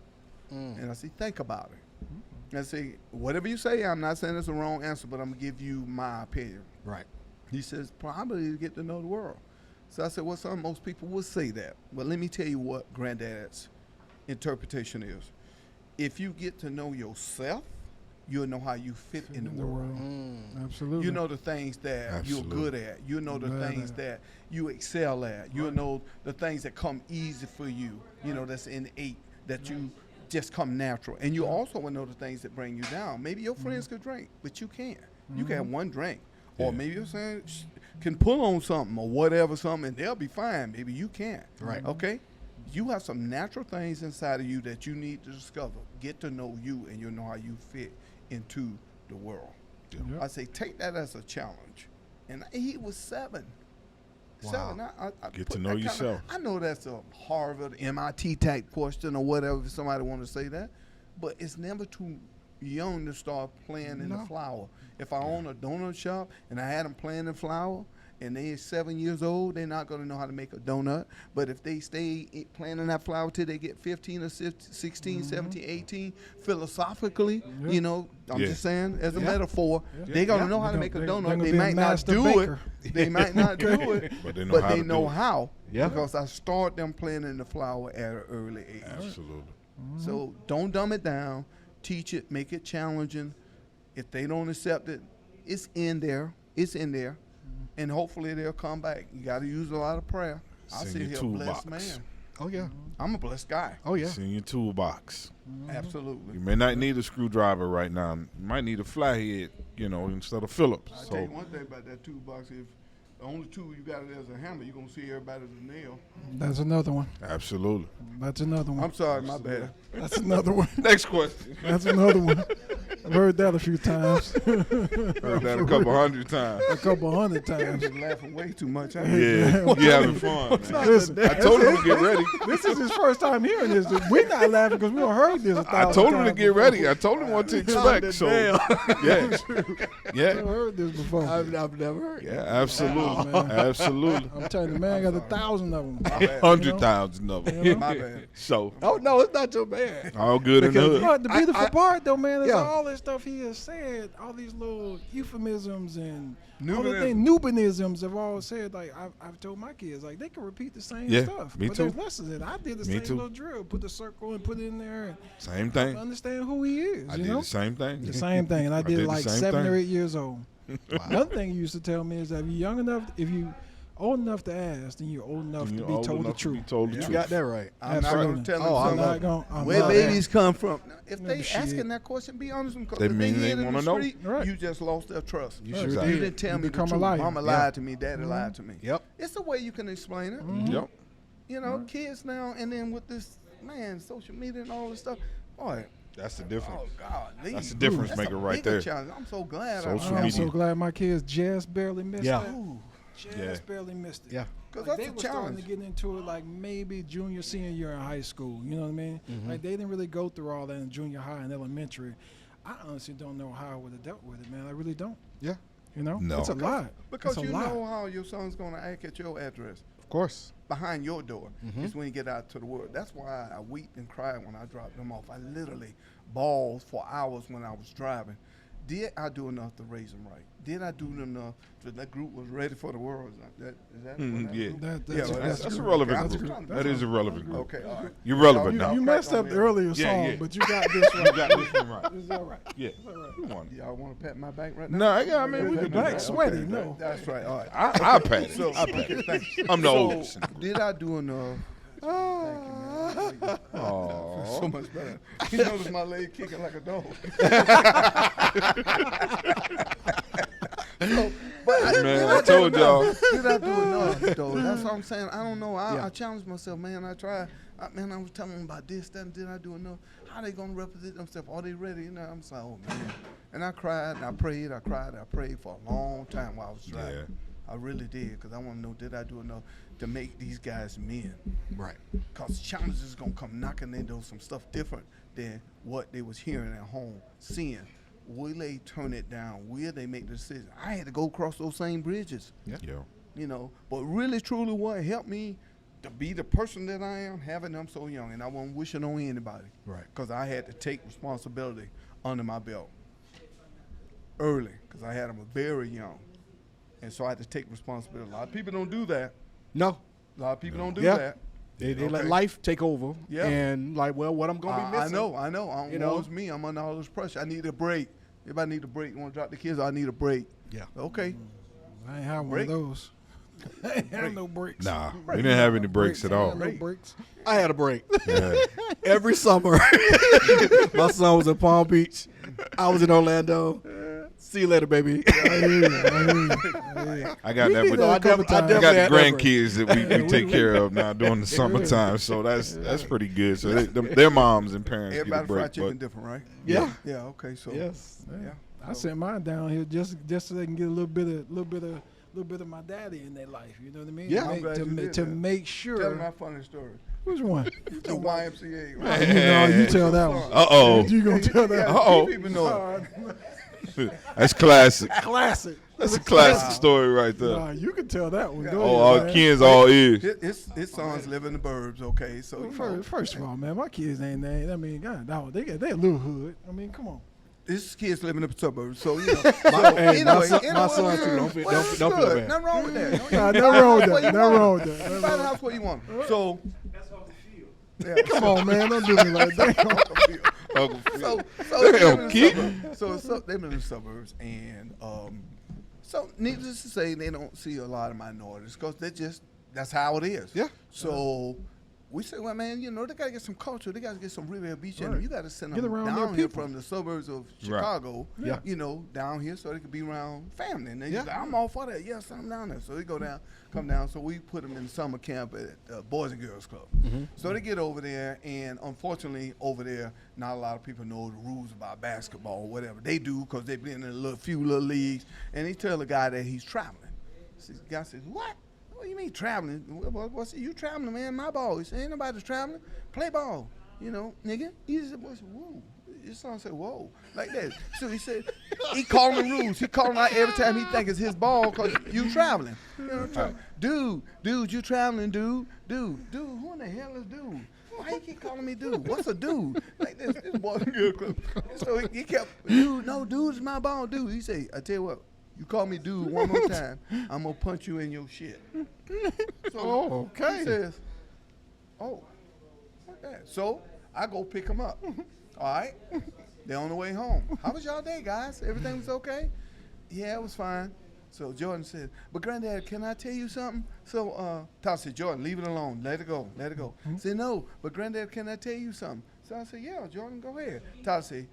And I say, think about it. And I say, whatever you say, I'm not saying it's a wrong answer, but I'm going to give you my opinion. Right. He says, probably to get to know the world. So I said, well, most people would say that. But let me tell you what Granddad's interpretation is. If you get to know yourself, you'll know how you fit in the world. Absolutely. You know the things that you're good at. You know the things that you excel at. You know the things that come easy for you. You know, that's innate, that you just come natural. And you also will know the things that bring you down. Maybe your friends could drink, but you can't. You can have one drink. Or maybe your son can pull on something or whatever, something, and they'll be fine. Maybe you can't. Right. Okay? You have some natural things inside of you that you need to discover. Get to know you, and you'll know how you fit into the world. Yep. I say, take that as a challenge. And he was 7. Wow. 7. I Get put to know that kinda- yourself. I know that's a Harvard, MIT type question or whatever, if somebody want to say that. But it's never too young to start playing in the flower. If I own a donut shop and I had them playing in flower, and they're 7 years old, they're not going to know how to make a donut. But if they stay playing in that flower till they get 15 or 16, 17, 18, philosophically, you know, I'm just saying, as a metaphor, they're going to know how to make a donut. They might not do it. They might not do it, But they know how. how. Yeah. Because I start them playing in the flower at an early age. Absolutely. So don't dumb it down. Teach it. Make it challenging. If they don't accept it, it's in there. It's in there. And hopefully they'll come back. You got to use a lot of prayer. I It's sit in here your a blessed toolbox. man. Oh yeah. I'm a blessed guy. Oh yeah. It's in your toolbox. Absolutely. You may not need a screwdriver right now. You might need a flathead, you know, instead of Phillips. I'll So tell you one thing about that toolbox. If the only tool you got it as a hammer, you're going to see everybody as a nail. That's another one. absolutely. That's another one. I'm sorry, my bad. That's another one. Next question. That's another one. I've heard that a few times. Heard that a couple hundred times. A couple hundred I'm times. just laughing way too much. Yeah, you having fun, man. Listen, I told him to get ready. this is his first time hearing this. We're not laughing because we don't heard this. I told him to get ready. I told him what to expect. So, yeah, yeah, I've heard this before. I've never heard. yeah, absolutely, Oh, man. absolutely. I'm telling you, the man got 1,000 of them. 100,000 of them. My bad. So, Oh no, it's not your man. all good in the hood. But the beautiful part, though, man, is Yeah. all this stuff he has said, all these little euphemisms and all the Nubinism. things, Nubinisms have all said. Like I've told my kids, like they can repeat the same Yeah, stuff. me but too. there's lessons in it. I did the Me same too. little drill, put the circle and put it in there, Same and thing. understand who he is. I you did know, the same thing. the same thing, and I did did it the like same 7 or thing. 8 years old. Another thing you used to tell me is that if you're young enough, if you old enough to ask, then you're old enough to You're be old told the enough to be truth. told the You truth. got that right. I'm not going to tell Oh, I them love something. I'm Where not babies come from. Now, if they shit. asking that question, be honest with them. 'Cause They if mean they hear it in wanna the know. street, Right. you just lost their trust. You Right. sure Exactly. You did. didn't tell You me the become a truth. liar. Mama Yeah. lied to me. Daddy lied to me. Yep. It's the way you can explain it. Yep. You know, kids now, and then with this, man, social media and all this stuff. Boy, That's the difference. oh, God. That's the difference That's maker a right bigger there. challenge. I'm so glad Social I'm media. so glad my kids just barely missed Yeah. that. Just Yeah. barely missed it. Yeah. Because Like that's they a were starting challenge. to get into it like maybe junior, senior year in high school. You know what I mean? Like they didn't really go through all that in junior high and elementary. I honestly don't know how I would have dealt with it, man. I really don't. Yeah. You know? No. It's a lot. Because it's a you lot. know how your son's going to act at your address. Of course. Behind your door is when you get out to the world. That's why I weep and cry when I drop them off. I literally bawled for hours when I was driving. Did I do enough to raise them right? Did I do enough that that group was ready for the world? Is that what that Yeah. group? That's a relevant I was group. trying to- That is a relevant group. Okay, all right. You're relevant You- now. You messed up the earlier Yeah, song, yeah. but you got this You right. got this one right. It's all right. Yeah. It's all right. You won. Y'all want to pat my back right now? No, I mean, we Your can do back's that. sweaty. Okay, No. That's right. All right. I pat it. So, I pat okay, it. thanks. I'm the So, oldest. did I do enough? Thank you, man. Aw. So much better. You notice my leg kicking like a dog. Man, I told y'all. Did I do enough, though? That's what I'm saying. I don't know. I challenged myself, man. I tried. Man, I was telling them about this, that, and did I do enough? How they going to represent themselves? Are they ready? You know, I'm just like, oh, man. And I cried, and I prayed, I cried, I prayed for a long time while I was driving. Yeah. I really did, because I want to know, did I do enough to make these guys men? Right. Because challenges is going to come knocking into some stuff different than what they was hearing at home, seeing. Will they turn it down? Will they make the decision? I had to go across those same bridges. Yeah. You know, but really, truly, what helped me to be the person that I am, having them so young, and I wasn't wishing on anybody. Right. Because I had to take responsibility under my belt early, because I had them very young. And so I had to take responsibility. A lot of people don't do that. No. A lot of people don't do Yeah. that. They let life take over. Yeah. And like, well, what I'm gonna be missing. I know. You know? It's me. I'm under all this pressure. I need a break. Everybody need a break. You want to drop the kids? I need a break. Yeah. Okay. I ain't have one Break. of those. I ain't have no breaks. Nah, we didn't have any breaks at I all. had no breaks. I had a break. Yeah. Every summer. My son was in Palm Beach. I was in Orlando. See you later, baby. I got that with I I definitely got had the that break. grandkids that we take care of now during the summertime, so that's pretty good. So their moms and parents get a Everybody fried break. chicken But different, right? Yeah. Yeah. Okay. So. Yes. Yeah. I sent mine down here just so they can get a little bit of my daddy in their life. You know what I mean? Yeah. To I'm make, glad to, you ma- did to that. make Tell me sure. my funny story. Which one? The YMCA. You tell that one. Uh-oh. You gonna tell that one? Uh-oh. People know it. That's classic. Classic. That's a classic story right there. Nah, you can tell that one. Go Oh, ahead, our man. kids all ears. His sons live in the burbs. Okay. So you know, First of all, man, my kids ain't. I mean, God, dog, they a little hood. I mean, come on. his kids live in the suburbs. So you know. Hey, my son anyway, too. Don't feel well, don't feel good. bad. Nothing wrong with that. Nah, nothing wrong with that. Nothing wrong with that. You buy the house where you want. So yeah. Come on, man, don't do me like that. Uncle Phil. So they Damn, live in the Keith. suburbs. So they live in the suburbs, and so needless to say, they don't see a lot of minorities because that's how it is. Yeah. So we say, well, man, you know, they got to get some culture. They got to get some real beach in them. Right. You got to send Get them around their down here people. from the suburbs of Right. Chicago. Yeah. You know, down here so they could be around family. And they Yeah. like, I'm all for that. Yes, I'm down there. So they come down. So we put them in summer camp at Boys and Girls Club. Mm-hmm. So they get over there, and unfortunately, over there, not a lot of people know the rules about basketball or whatever. They do because they've been in a few little leagues. And they tell the guy that he's traveling. The guy says, "What? What do you mean traveling? What's you traveling, man? My ball." He said, "Ain't nobody traveling. Play ball, you know, nigga." He said, "Whoa." His son said, "Whoa," like that. So he said, he calling the rules. He calling out every time he think it's his ball because you traveling. You know, dude, you traveling, dude. Who in the hell is dude? Why you keep calling me dude? What's a dude? Like this Boys and Girls Club. So he kept, dude's my ball, dude. He said, "I tell you what. You call me dude one more time, I'm going to punch you in your shit." So okay. he says, "Oh, okay." So I go pick him up. All right. They're on the way home. How was y'all day, guys? Everything was okay? Yeah, it was fine. So Jordan said, "But Granddad, can I tell you something?" So Tyler said, "Jordan, leave it alone. Let it go. I said, "No, but Granddad, can I tell you something?" So I said, "Yeah, Jordan, go ahead." Tyler said,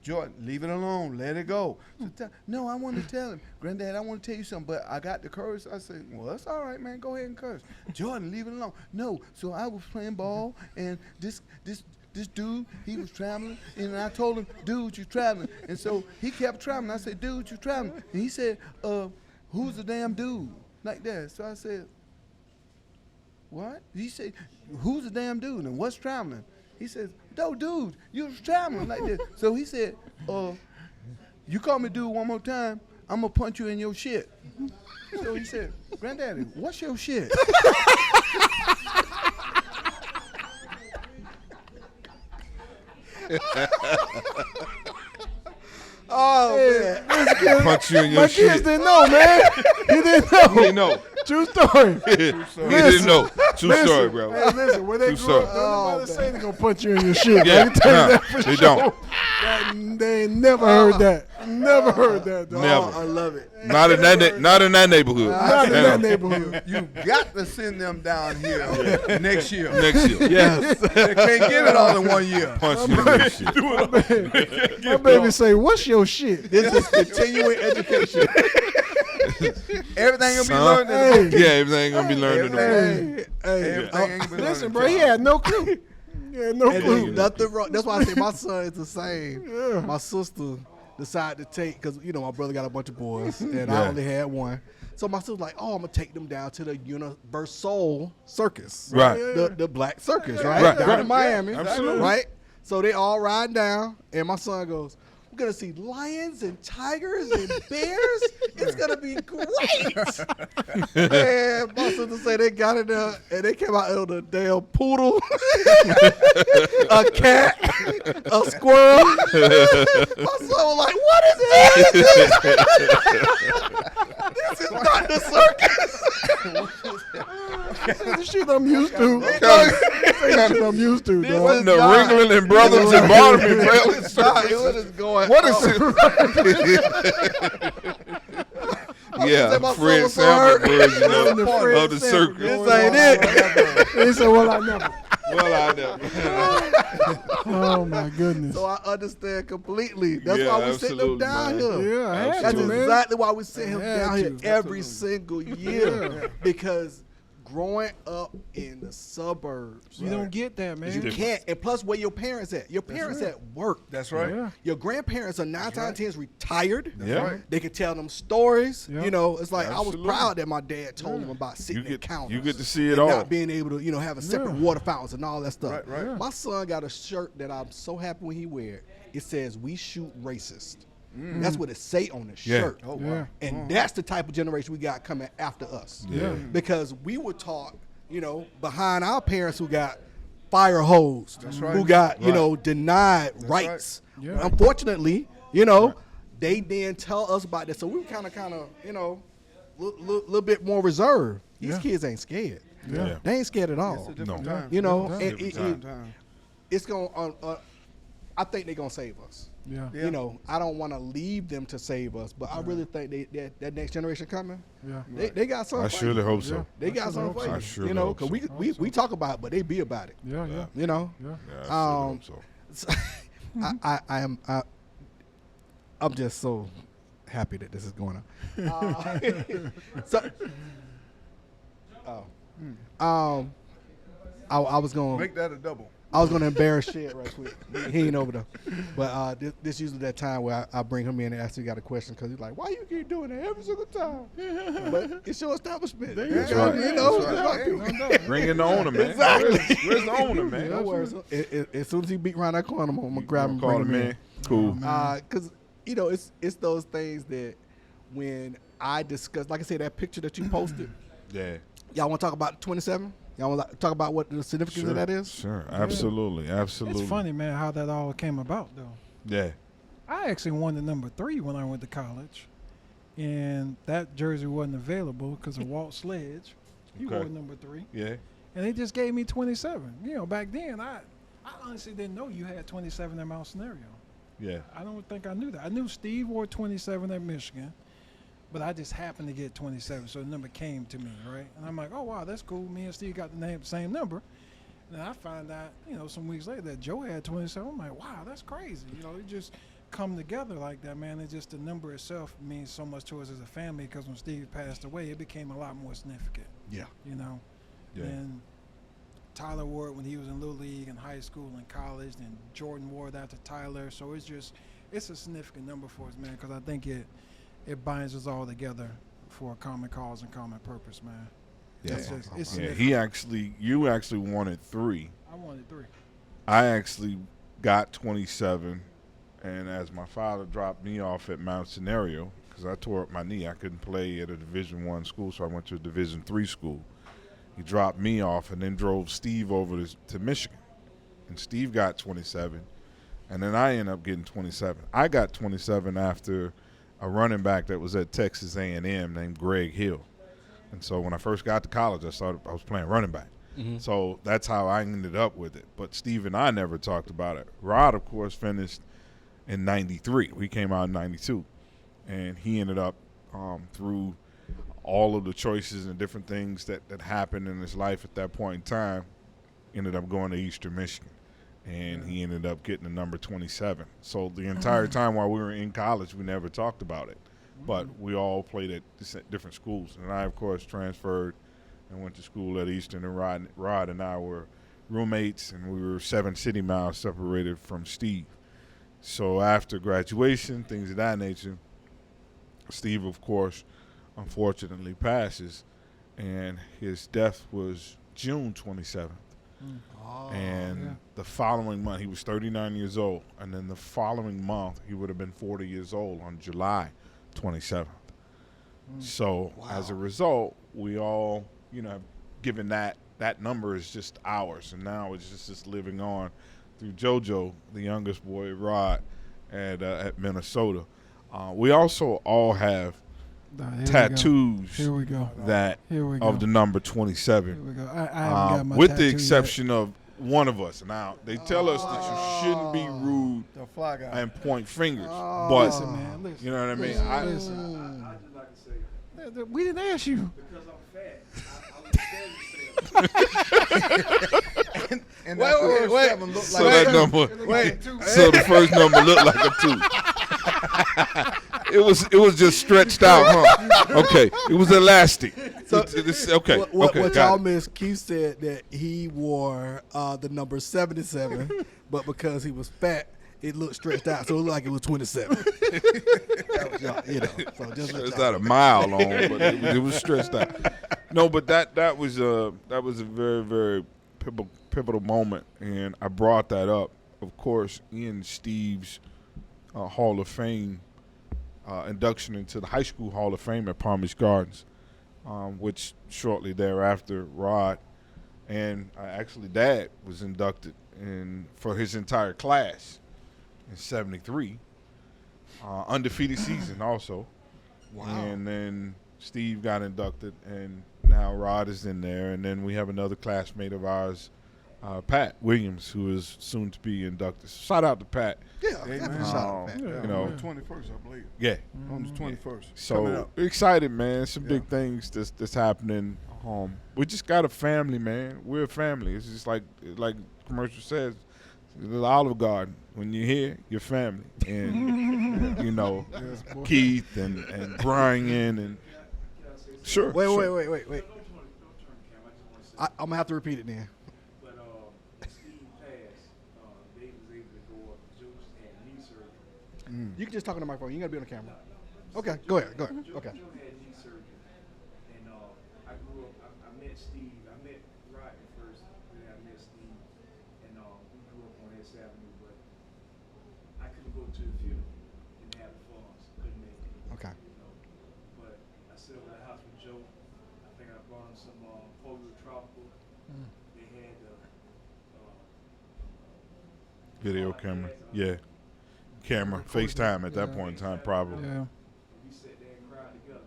"Jordan, leave it alone. Let it go." So no, I want to tell him, "Granddad, I want to tell you something, but I got the curse." I said, "Well, that's all right, man. Go ahead and curse." "Jordan, leave it alone." "No." So I was playing ball, and this dude, he was traveling, and I told him, "Dude, you traveling." And so he kept traveling. I said, "Dude, you traveling." And he said, "Who's the damn dude?" Like that. So I said, "What?" He said, "Who's the damn dude, and what's traveling?" He says, "No, dude, you was traveling like this." So he said, "You call me dude one more time, I'm going to punch you in your shit." So he said, "Granddaddy, what's your shit?" Oh man. Punch you in your My shit. kids didn't know, man. He didn't know. He didn't know. True story. He didn't know. True story, bro. Hey, listen, when they True grew up, story. don't nobody say they gonna punch you in your shit. Yeah, I can tell you nah, that for they sure. don't. They ain't never heard that. Never heard that, dog. Never. Oh, I love it. Not in that neighborhood. Not in Never. that neighborhood. You got to send them down here next year. Next year. Yes. They can't get it all in 1 year. Punch you in your shit. My baby say, "What's your shit?" This is continuing education. Everything will be Son. learned in the Yeah, everything gonna be learned in the Everything. Hey, Everything ain't been Listen, learned bro, he had no clue. He had no and clue. there's nothing wrong. That's why I say my son is the same. Yeah. My sister, decided to take, because, my brother got a bunch of boys, and I only had one. So my sister was like, I'm going to take them down to the Universal Circus. Right. The black circus, right? Right, Down right. in Miami. Absolutely. Right? So they all riding down, and my son goes, we're going to see lions and tigers and bears. It's going to be great. And my sister said they got it there, and they came out with a damn poodle, a cat, a squirrel. My son was like, what is this? This is not the circus. This is the shit I'm used to. What This ain't the shit I'm used to, This dog. is the not- Ringling and Brothers and Barnum and Bailey What circus. is going What on? is it? Yeah, Say my Fred soul was Sanford hurt. version The of Fred the Sanford circus. This ain't it. He said, well, I never. Well, I know. Oh, my goodness. So I understand completely. That's Yeah, why we sent him absolutely, down man. here. Yeah, I had That's to, man. exactly why we sent him Had down here to. every single year. Yeah. Because growing up in the suburbs, You don't get that, man. you can't. And plus, where your parents at? Your parents right. at work. That's right. Yeah. Your grandparents are 9 times out of 10 retired. Yeah. right. They can tell them stories. Yeah. It's like Absolutely. I was proud that my dad told them about sitting You in counters. you get to see it and all. not being able to, have a separate Yeah. water fountains and all that stuff. Right, right. Yeah. My son got a shirt that I'm so happy when he wear it. It says, "We shoot racist." That's what it say on the Yeah. shirt. Oh, Yeah. wow. And that's the type of generation we got coming after us. Yeah. Because we were taught, behind our parents who got fire hosed, That's right. who got, Right. denied right. rights. Yeah. Unfortunately, they didn't tell us about this. So we were kind of, little bit more reserved. These Yeah. kids ain't scared. Yeah. They ain't scared at all. It's a different No. time. And Different time. it's going to, I think they're going to save us. Yeah. Yeah. I don't want to leave them to save us, but I really think that next generation coming, Yeah. they got something. I for surely you. hope so. They got I something hope for you. so. I surely You know, hope because so. we talk about it, but they be about it. Yeah. Yeah. You know, Yeah. Yeah, I surely hope so. I'm just so happy that this is going on. I was going. Make that a double. I was gonna embarrass shit right quick. He ain't over there. But this usually that time where I bring him in and ask you got a question because he's like, why you keep doing that every single time? But it's your establishment. That's right. You know, That's it's right. my people. Bring in the owner, man. Exactly. Where's the owner, man? No worries. As soon as he beat around that corner, I'm gonna grab him and Call bring him him in. in. Cool. Because it's those things that when I discuss, like I said, that picture that you posted, Yeah. y'all want to talk about 27? Y'all want to talk about what the significance of that is? Sure. Absolutely. Absolutely. It's funny, man, how that all came about, though. Yeah. I actually won the number 3 when I went to college, and that jersey wasn't available because of Walt Sledge. He Okay. wore number 3, Yeah. and they just gave me 27. Back then, I honestly didn't know you had 27 in Mount Scenario. Yeah. I don't think I knew that. I knew Steve wore 27 at Michigan, but I just happened to get 27, so the number came to me, right? And I'm like, oh, wow, that's cool. Me and Steve got the same number. And then I find out, some weeks later that Joe had 27. I'm like, wow, that's crazy. It just come together like that, man. It's just the number itself means so much to us as a family because when Steve passed away, it became a lot more significant, Yeah. Yeah. And Tyler wore it when he was in Little League and high school and college, and Jordan wore it after Tyler. So it's a significant number for us, man, because I think it binds us all together for a common cause and common purpose, man. Yeah. It's Yeah. significant. You actually wanted 3. I wanted 3. I actually got 27, and as my father dropped me off at Mount Scenario, because I tore up my knee, I couldn't play at a Division I school, so I went to a Division III school. He dropped me off and then drove Steve over to Michigan, and Steve got 27, and then I ended up getting 27. I got 27 after a running back that was at Texas A&M named Greg Hill. And so when I first got to college, I was playing running back. So that's how I ended up with it. But Steve and I never talked about it. Rod, of course, finished in 93. We came out in 92. And he ended up through all of the choices and different things that happened in his life at that point in time, ended up going to Eastern Michigan. And he ended up getting the number 27. So the entire time while we were in college, we never talked about it. But we all played at different schools. And I, of course, transferred and went to school at Eastern. And Rod and I were roommates, and we were 7 city miles separated from Steve. So after graduation, things of that nature, Steve, of course, unfortunately passes, and his death was June 27th. And the following month, he was 39 years old, and then the following month, he would have been 40 years old on July 27th. So as a result, we all, have given that number is just ours, and now it's just living on through JoJo, the youngest boy, Rod, at Minnesota. We also all have tattoos Here we go. that Here we go. of the number 27. Here we go. I haven't got my with the tattoo exception of one of us. Now, they tell us that you shouldn't be rude The fly guy. and point fingers, yet. but Listen, man. Listen. you know what I mean? Listen. I just like to say, We didn't ask you. because I'm fat, I was scared to say it. And Wait, that wait, first wait. seven looked So like that a- number, Wait. so the first number looked like a 2. It was just stretched out, huh? Okay, it was elastic. Okay, What okay, y'all got it. missed, Keith said that he wore the number 77, but because he was fat, it looked stretched out, so it looked like it was 27. That was y'all, so just let It's y'all not a mile long, but it was stretched out. No, but that was a very, very pivotal moment, and I brought that up, of course, in Steve's Hall of Fame induction into the High School Hall of Fame at Palm Beach Gardens, which shortly thereafter, Rod and actually Dad was inducted for his entire class in '73. Undefeated season also. Wow. And then Steve got inducted, and now Rod is in there. And then we have another classmate of ours, Pat Williams, who is soon to be inducted. Shout out to Pat. Yeah, Amen. definitely shout out, man. Yeah, You know. on the 21st, I believe. Yeah. On the 21st. Coming So up. excited, man. Some big Yeah. things that's happening. We just got a family, man. We're a family. It's just like commercial says, the Olive Garden. When you're here, you're family, and Keith and Brian and sure. Wait. Don't turn the camera. I just want to say, I'm gonna have to repeat it then. but Steve passed. Dave was able to go up. Juice had knee surgery. You can just talk on the microphone. You ain't gotta be on the camera. Okay, go ahead. Okay. Joe had knee surgery, and I grew up. I met Steve. I met Rodney first, then I met Steve, and we grew up on S Avenue. But I couldn't go to the funeral. Didn't have the funds. Couldn't make it. Okay. But I sit over the house with Joe. I think I brought him some Polio Tropical. They had Video camera, yeah. Camera, FaceTime at that point in time, probably. Yeah. we sat there and cried together.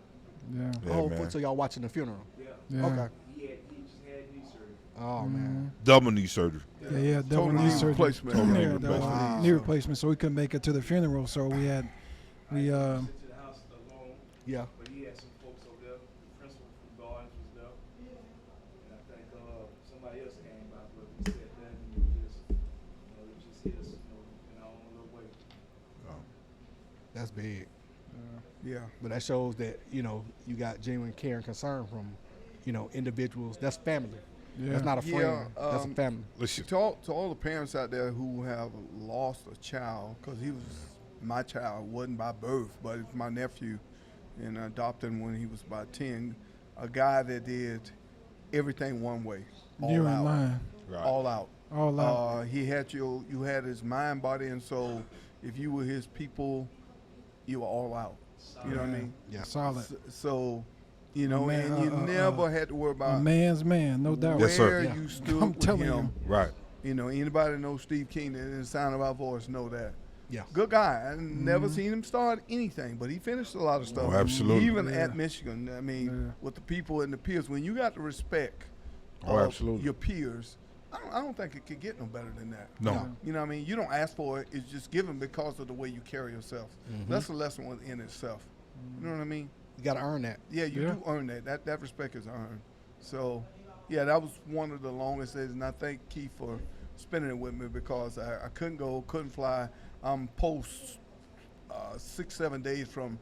Yeah. Yeah, Oh, man. so y'all watching the funeral? Yeah. Yeah. Okay. He just had knee surgery. Oh man. Double knee surgery. Yeah, double Total knee knee surgery. replacement. Total knee Yeah, replacement. double Wow. knee replacement. So we couldn't make it to the funeral. So we Sent to the house alone, Yeah. but he had some folks over there. The principal from Gardens was there, and I think somebody else came by, but we sat there and we just hit us, in our own little way. That's big. Yeah. But that shows that you got genuine care and concern from individuals. That's family. Yeah. That's not a friend. Yeah, That's a family. Listen, To all the parents out there who have lost a child, because he was my child, wasn't by birth, but it's my nephew, and I adopted him when he was about 10. A guy that did everything one way, all You in out, line. right. all out. All out. He had you had his mind, body, and soul. If you were his people, you were all out. You know what I mean? Yeah. Solid. So, Man, and you never had to worry A about man's man, no doubt. Yes, sir. where Yeah. you stood I'm with telling him. Right. Anybody know Steve King and the sound of our voice know that. Yeah. Good guy. I never seen him start anything, but he finished a lot of stuff. Oh, absolutely. Even Yeah. at Michigan. I mean, Yeah. with the people and the peers, when you got the respect Oh, of absolutely. your peers, I don't think it could get no better than that. No. You know what I mean? You don't ask for it. It's just given because of the way you carry yourself. That's a lesson within itself. You know what I mean? You got to earn that. Yeah, you Yeah. do earn that. That respect is earned. So, yeah, that was one of the longest days, and I thank Keith for spending it with me because I couldn't go, couldn't fly. I'm post 6-7 days from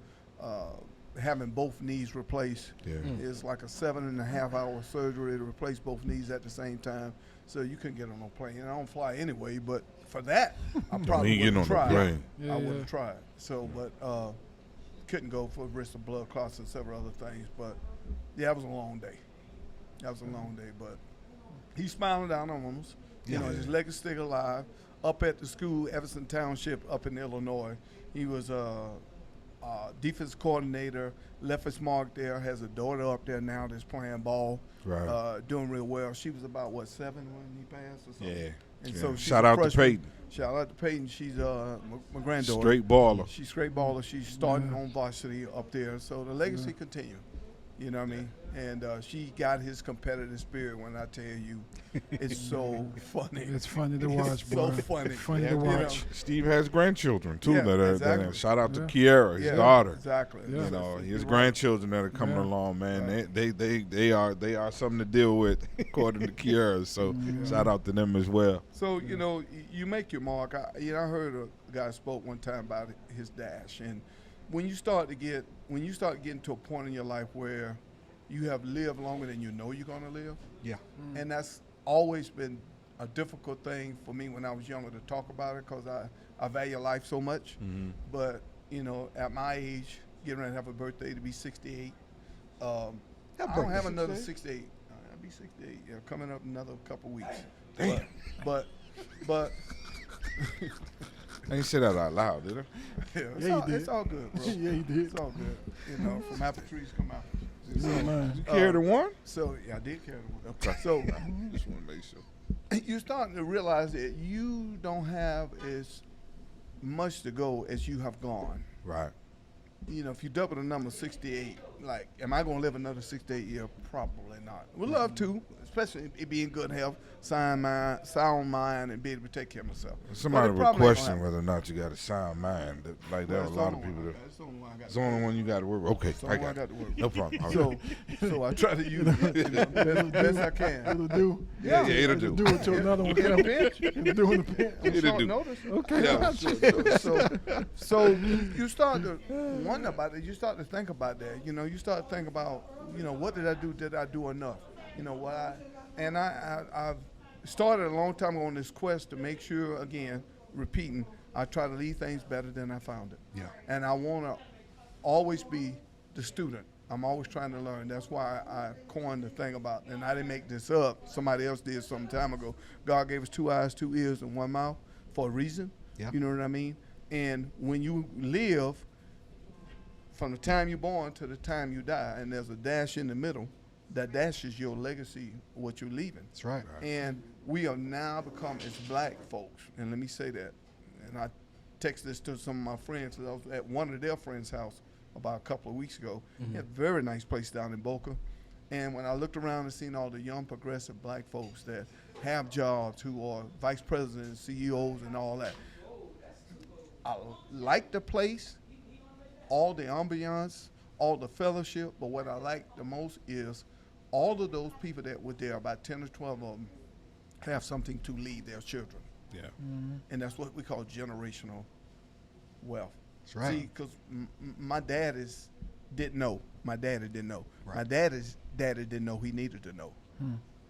having both knees replaced. Yeah. It's like a 7.5-hour surgery to replace both knees at the same time. So you couldn't get on no plane. And I don't fly anyway, but for that, I probably ain't getting would have on the tried. plane. I would have tried. So, but couldn't go for risk of blood clots and several other things. But yeah, it was a long day. That was a long day. But he's smiling down on us. You know, his legacy still alive. Up at the school, Everson Township, up in Illinois, he was defense coordinator. Left his mark there. Has a daughter up there now that's playing ball. Right. Doing real well. She was about 7 when he passed or something. Yeah. And so she's Shout a out to freshman. Peyton. Shout out to Peyton. She's my granddaughter. Straight baller. She's straight baller. She's starting on varsity up there. So the legacy continue. You know what I mean? And she got his competitive spirit. When I tell you, it's so funny. It's funny to watch, It's boy. so funny. Funny Yeah, to you know, watch. Steve has grandchildren too. Yeah, that are exactly. shout out to Kiara, his daughter. Exactly. Yeah. You know, his You're grandchildren that are coming Yeah. along, man. Right. They are something to deal with, according to Kiara. So shout out to them as well. So you know, you make your mark. I heard a guy spoke one time about his dash, and when you start getting to a point in your life where you have lived longer than you know you're gonna live, Yeah. and that's always been a difficult thing for me when I was younger to talk about it because I value life so much. But you know, at my age, getting ready to have a birthday to be 68, I don't have another 68. I'll be 68. Yeah, coming up another couple weeks. Damn. But I ain't say that out loud, did I? Yeah, you did. It's all good, bro. Yeah, you did. It's all good. You know, from apple trees come out. Yeah, man. You carry the one? So yeah, I did carry the one. Okay. So Just want to make sure. you're starting to realize that you don't have as much to go as you have gone. Right. You know, if you double the number 68, like, am I going to live another 68 year? Probably not. Would love to, especially it be in good health, sound mind, and be able to take care of myself. Somebody But it would probably ain't question gonna whether or not you got a sound mind. Like there are a happen. lot of people that. That's the only one I got. It's the only one you got to work with. Okay, That's the I only one got it. to work No with. problem. All So, right. so I try to use it best I can. It'll do. Yeah, it'll do. Do it to another one. In a pinch, It'll do in the pen. on It'll short do. notice. Okay. Yeah. So you start to wonder about it. You start to think about that. You know, you start to think about, you know, what did I do? Did I do enough? You know, I've started a long time ago on this quest to make sure, again, repeating, I try to leave things better than I found it. Yeah. And I want to always be the student. I'm always trying to learn. That's why I coined the thing about, and I didn't make this up. Somebody else did some time ago. God gave us 2 eyes, 2 ears, and 1 mouth for a reason. Yeah. You know what I mean? And when you live, from the time you're born to the time you die, and there's a dash in the middle, that dash is your legacy, what you're leaving. That's right. And we have now become, as black folks, and let me say that, and I texted this to some of my friends. I was at one of their friends' house about a couple of weeks ago. He had a very nice place down in Boca. And when I looked around and seen all the young progressive black folks that have jobs, who are vice presidents, CEOs, and all that, I like the place, all the ambiance, all the fellowship, but what I like the most is all of those people that were there, about 10 or 12 of them, have something to leave their children. Yeah. And that's what we call generational wealth. That's right. See, because my dad didn't know. My daddy didn't know. Right. My daddy didn't know he needed to know.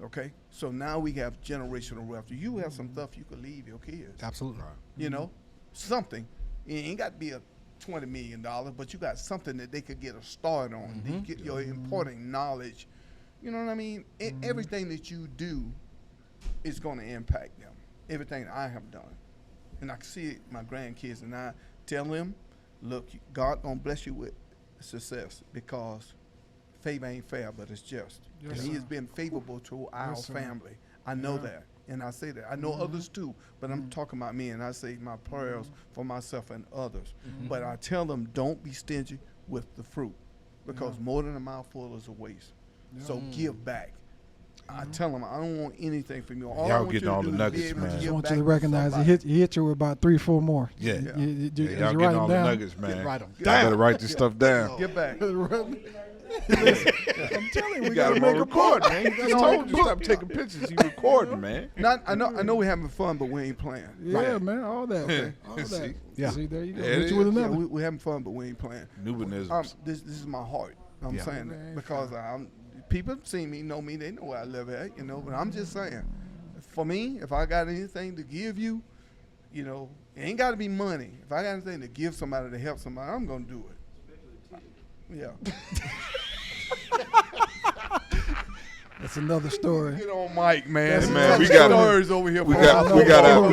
Okay? So now we have generational wealth. You have some stuff you could leave your kids. Absolutely. You know, something. It ain't got to be a $20 million, but you got something that they could get a start on. They get your important knowledge. You know what I mean? Everything that you do is going to impact them. Everything I have done. And I can see it, my grandkids, and I tell them, look, God going to bless you with success because favor ain't fair, but it's just. Yes, and he sir. has been favorable to our Yes, sir. family. I know that. And I say that. I know others too, but I'm talking about me, and I say my prayers for myself and others. But I tell them, don't be stingy with the fruit because more than a mouthful is a waste. So give back. I tell them, I don't want anything from you. All I Y'all want getting you to all do the is nuggets, be able man. to I I give just want back you to to recognize somebody. he hit you with about 3, 4 more. Yeah. Yeah. Yeah, As y'all you getting write all them the down. nuggets, man. Get right on. Y'all better write this stuff down. Get back. I'm telling you, we You got gotta him make on a record, book. man. He just told you stop taking pictures. You recording, man. I know we're having fun, but we ain't playing. Yeah, man, all that. All See? that. Yeah. See, there you go. Yeah, it Hit you with is. Yeah, another. we're having fun, but we ain't playing. Nubinisms. This is my heart. I'm Yeah. saying that because people see me, know me, they know where I live at, you know. But I'm just saying, for me, if I got anything to give you, you know, it ain't got to be money. If I got anything to give somebody to help somebody, I'm gonna do it. Yeah. That's another story. Get on mic, man. That's Man, we Tell got stories over here. we for got all we I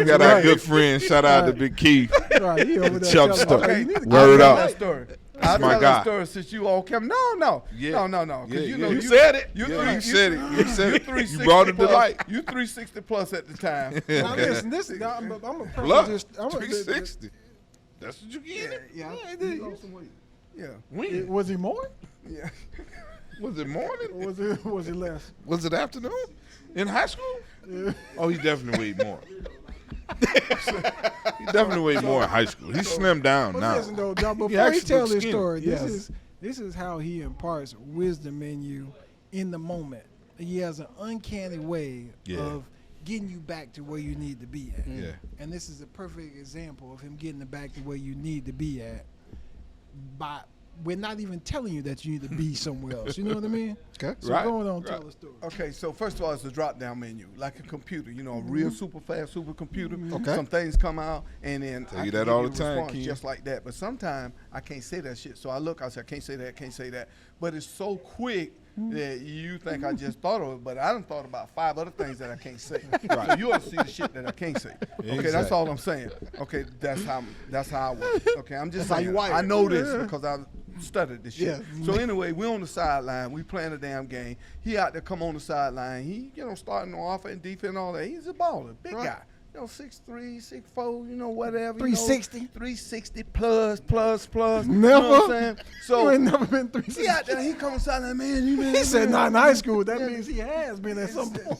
got know. our good friend. Shout out to Big Keith. Right, he over there Chub telling- stuff. Okay, you need to I'll get Word tell up. that story. I'll my tell guy. that story since you all came. No. Yeah. No. Yeah, Because you know yeah. you said it. You You said it. You said it. 360 You brought it to plus. light. You 360 plus at the time. Now listen, this is I'm a Look, privileged. I'm a, 360. That's what you get. Yeah. it lost some weight. Yeah. When? Was he more? Yeah. Was it morning? Or was it less? Was it afternoon? In high school? Oh, he definitely weighed more. He definitely weighed more in high school. He slimmed down But now. listen though, Doc, before he actually tells looks this skinny. story, Yes. this is how he imparts wisdom in you in the moment. He has an uncanny way Yeah. of getting you back to where you need to be at. Yeah. And this is a perfect example of him getting it back to where you need to be at. By we're not even telling you that you need to be somewhere else. You know what I mean? Okay. So Right, go on, tell right. the story. Okay, so first of all, it's a drop-down menu, like a computer. You know, a real super fast supercomputer. Okay. Some things come out, and then Tell I you can that give all you the a time, response Ken. just like that. But sometimes I can't say that shit. So I look, I say, I can't say that, can't say that. But it's so quick that you think I just thought of it, but I done thought about 5 other things that I can't say. So you'll see the shit that I can't say. Okay, that's Exactly. all I'm saying. Okay, that's how I work. Okay, I'm just That's how saying. you wired. I know this because I studied this shit. Yeah. So anyway, we on the sideline. We playing a damn game. He out there come on the sideline. He, starting on offense, defense, and all that. He's a baller, big Right. guy. 6'3", 6'4", whatever. 360? 360 plus. You Never. know what I'm saying? You So ain't never been he out 360. there. He come on the sideline, man. He said not in high school. That Yeah. means he has been at some point.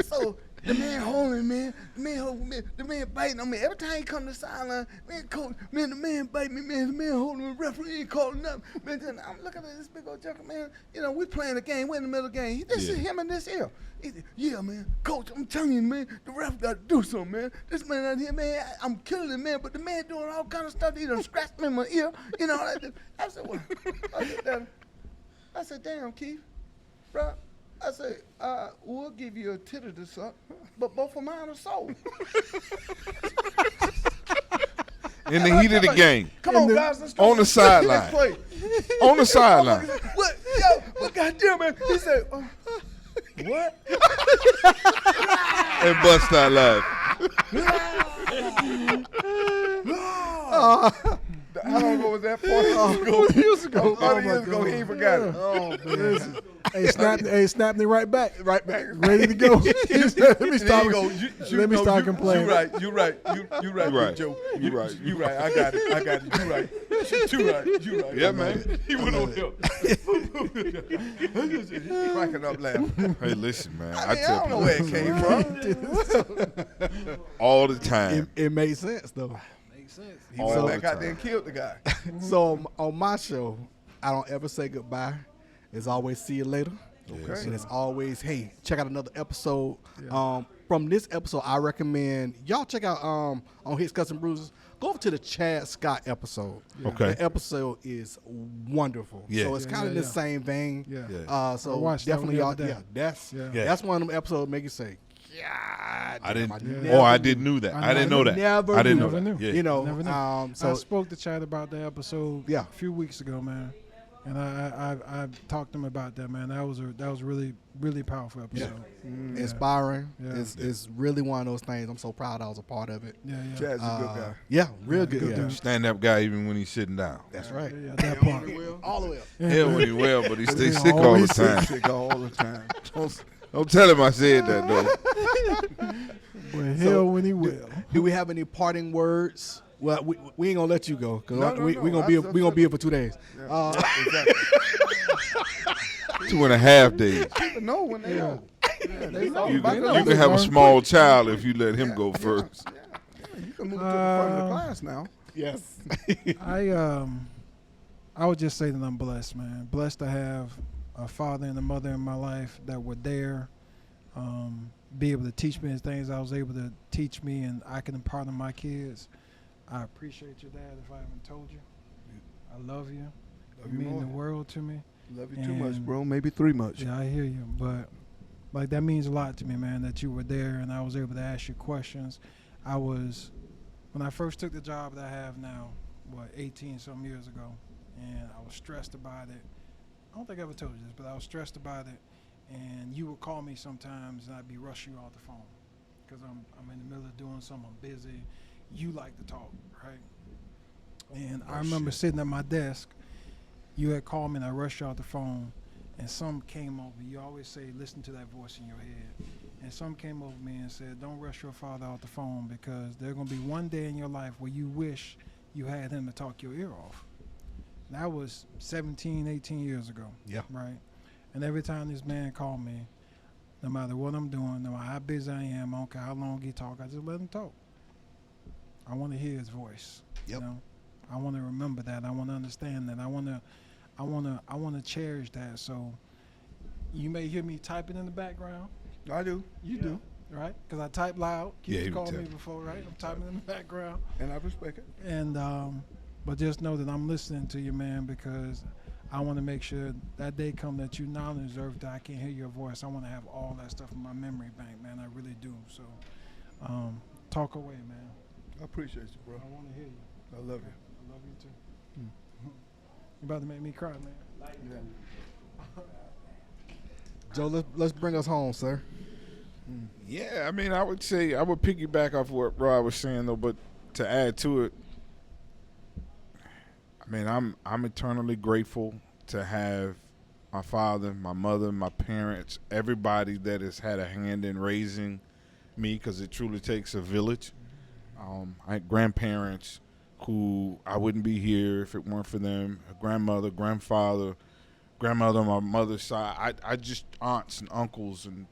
So the man holding, man. The man biting on me. Every time he come to the sideline, man, coach, man, the man bite me, man. The man holding me, referee ain't calling nothing. Man, then I'm looking at this big old junker, man. We playing the game. We're in the middle of the game. This is him and this here. He said, yeah, man, coach, I'm telling you, man, the ref got to do something, man. This man out here, man, I'm killing him, man, but the man doing all kind of stuff. He done scratched me in my ear, I said, well, I said, damn, Keith, bro. I said, we'll give you a titty to suck, but both of mine are sold. In the heat of the game. Come on, guys, let's go. On the sideline. Let's play. On the sideline. What? What goddamn, man? He said, what? And bust out laugh. How long ago was that? 40 years ago. 40 years ago. 40 years ago, he ain't forgot it. Oh man. Hey, snapped it right back, ready to go. Let me stop. Let me start complaining. You're right, right. Joe. You right. You right. I got it. You right. Yeah, man. He went on here. Cracking up laughing. Hey, listen, man. I tell don't know where it people came from. all the time. It made sense though. Makes sense. He All went the back out there time. and killed the guy. So on my show, I don't ever say goodbye. It's always see you later. Okay. And it's always, hey, check out another episode. From this episode, I recommend y'all check out on Hits, Cuts, and Bruises. Go over to the Chad Scott episode. Okay. The episode is wonderful. Yeah. So it's kind of in the same vein. Yeah. Yeah. So I watched that definitely, one the y'all, other yeah, day. Yeah. that's one of them episodes make you say, God, I didn't. never I didn't knew that. I didn't know that. never I didn't know Never that. knew. Yeah. You know, Never knew. so I spoke to Chad about that episode Yeah. a few weeks ago, man, and I talked to him about that, man. That was a really powerful episode. inspiring. Yeah. It's really one of those things. I'm so proud I was a part of it. Yeah. Chad's a good guy. Yeah, real good. good Yeah. dude. Stand up guy even when he's sitting down. That's right. Yeah, that part. All the way up. Yeah, when he well, but he stays Yeah, sick all the always time. Sick all the time. Don't tell him I said that though. But hell when he will. Do we have any parting words? Well, we ain't gonna let you go because No, we gonna be we gonna be here for 2 days. Exactly. 2.5 days. People know when they know. Yeah, they know. You Back can, up. you can have a small child if you let him go first. You can move to the front of the class now. Yes. I would just say that I'm blessed, man. Blessed to have a father and a mother in my life that were there, be able to teach me the things I was able to teach me, and I can impart on my kids. I appreciate your dad if I haven't told you. I love you. Love You you mean more. the world to me. Love you too much, And- bro. Maybe 3 much. Yeah, I hear you, but like that means a lot to me, man, that you were there and I was able to ask you questions. When I first took the job that I have now, 18 some years ago, and I was stressed about it. I don't think I ever told you this, but I was stressed about it, and you would call me sometimes and I'd be rushing you off the phone because I'm in the middle of doing something, I'm busy. You like to talk, right? And I remember sitting at my desk, you had called me and I rushed you off the phone, and some came over. You always say, listen to that voice in your head. And some came over me and said, don't rush your father off the phone because there's going to be one day in your life where you wish you had him to talk your ear off. And that was 17, 18 years ago. Yeah. Right? And every time this man called me, no matter what I'm doing, no matter how busy I am, I don't care how long he talk, I just let him talk. I want to hear his voice. Yep. You know? I want to remember that. I want to understand that. I want to cherish that. So you may hear me typing in the background. I do. You do, right? Because I type loud. Yeah, You he called would me type. before, right? I'm typing in the background. And I respect it. And but just know that I'm listening to you, man, because I want to make sure that day come that you not only deserve that I can hear your voice. I want to have all that stuff in my memory bank, man. I really do. So talk away, man. I appreciate you, bro. I want to hear you. I love you. I love you too. You about to make me cry, man. Yeah. Joe, let's bring us home, sir. Yeah, I mean, I would say I would piggyback off what Rod was saying though, but to add to it, I mean, I'm eternally grateful to have my father, my mother, my parents, everybody that has had a hand in raising me, because it truly takes a village. I had grandparents who I wouldn't be here if it weren't for them. A grandmother, grandfather, grandmother on my mother's side. I just aunts and uncles and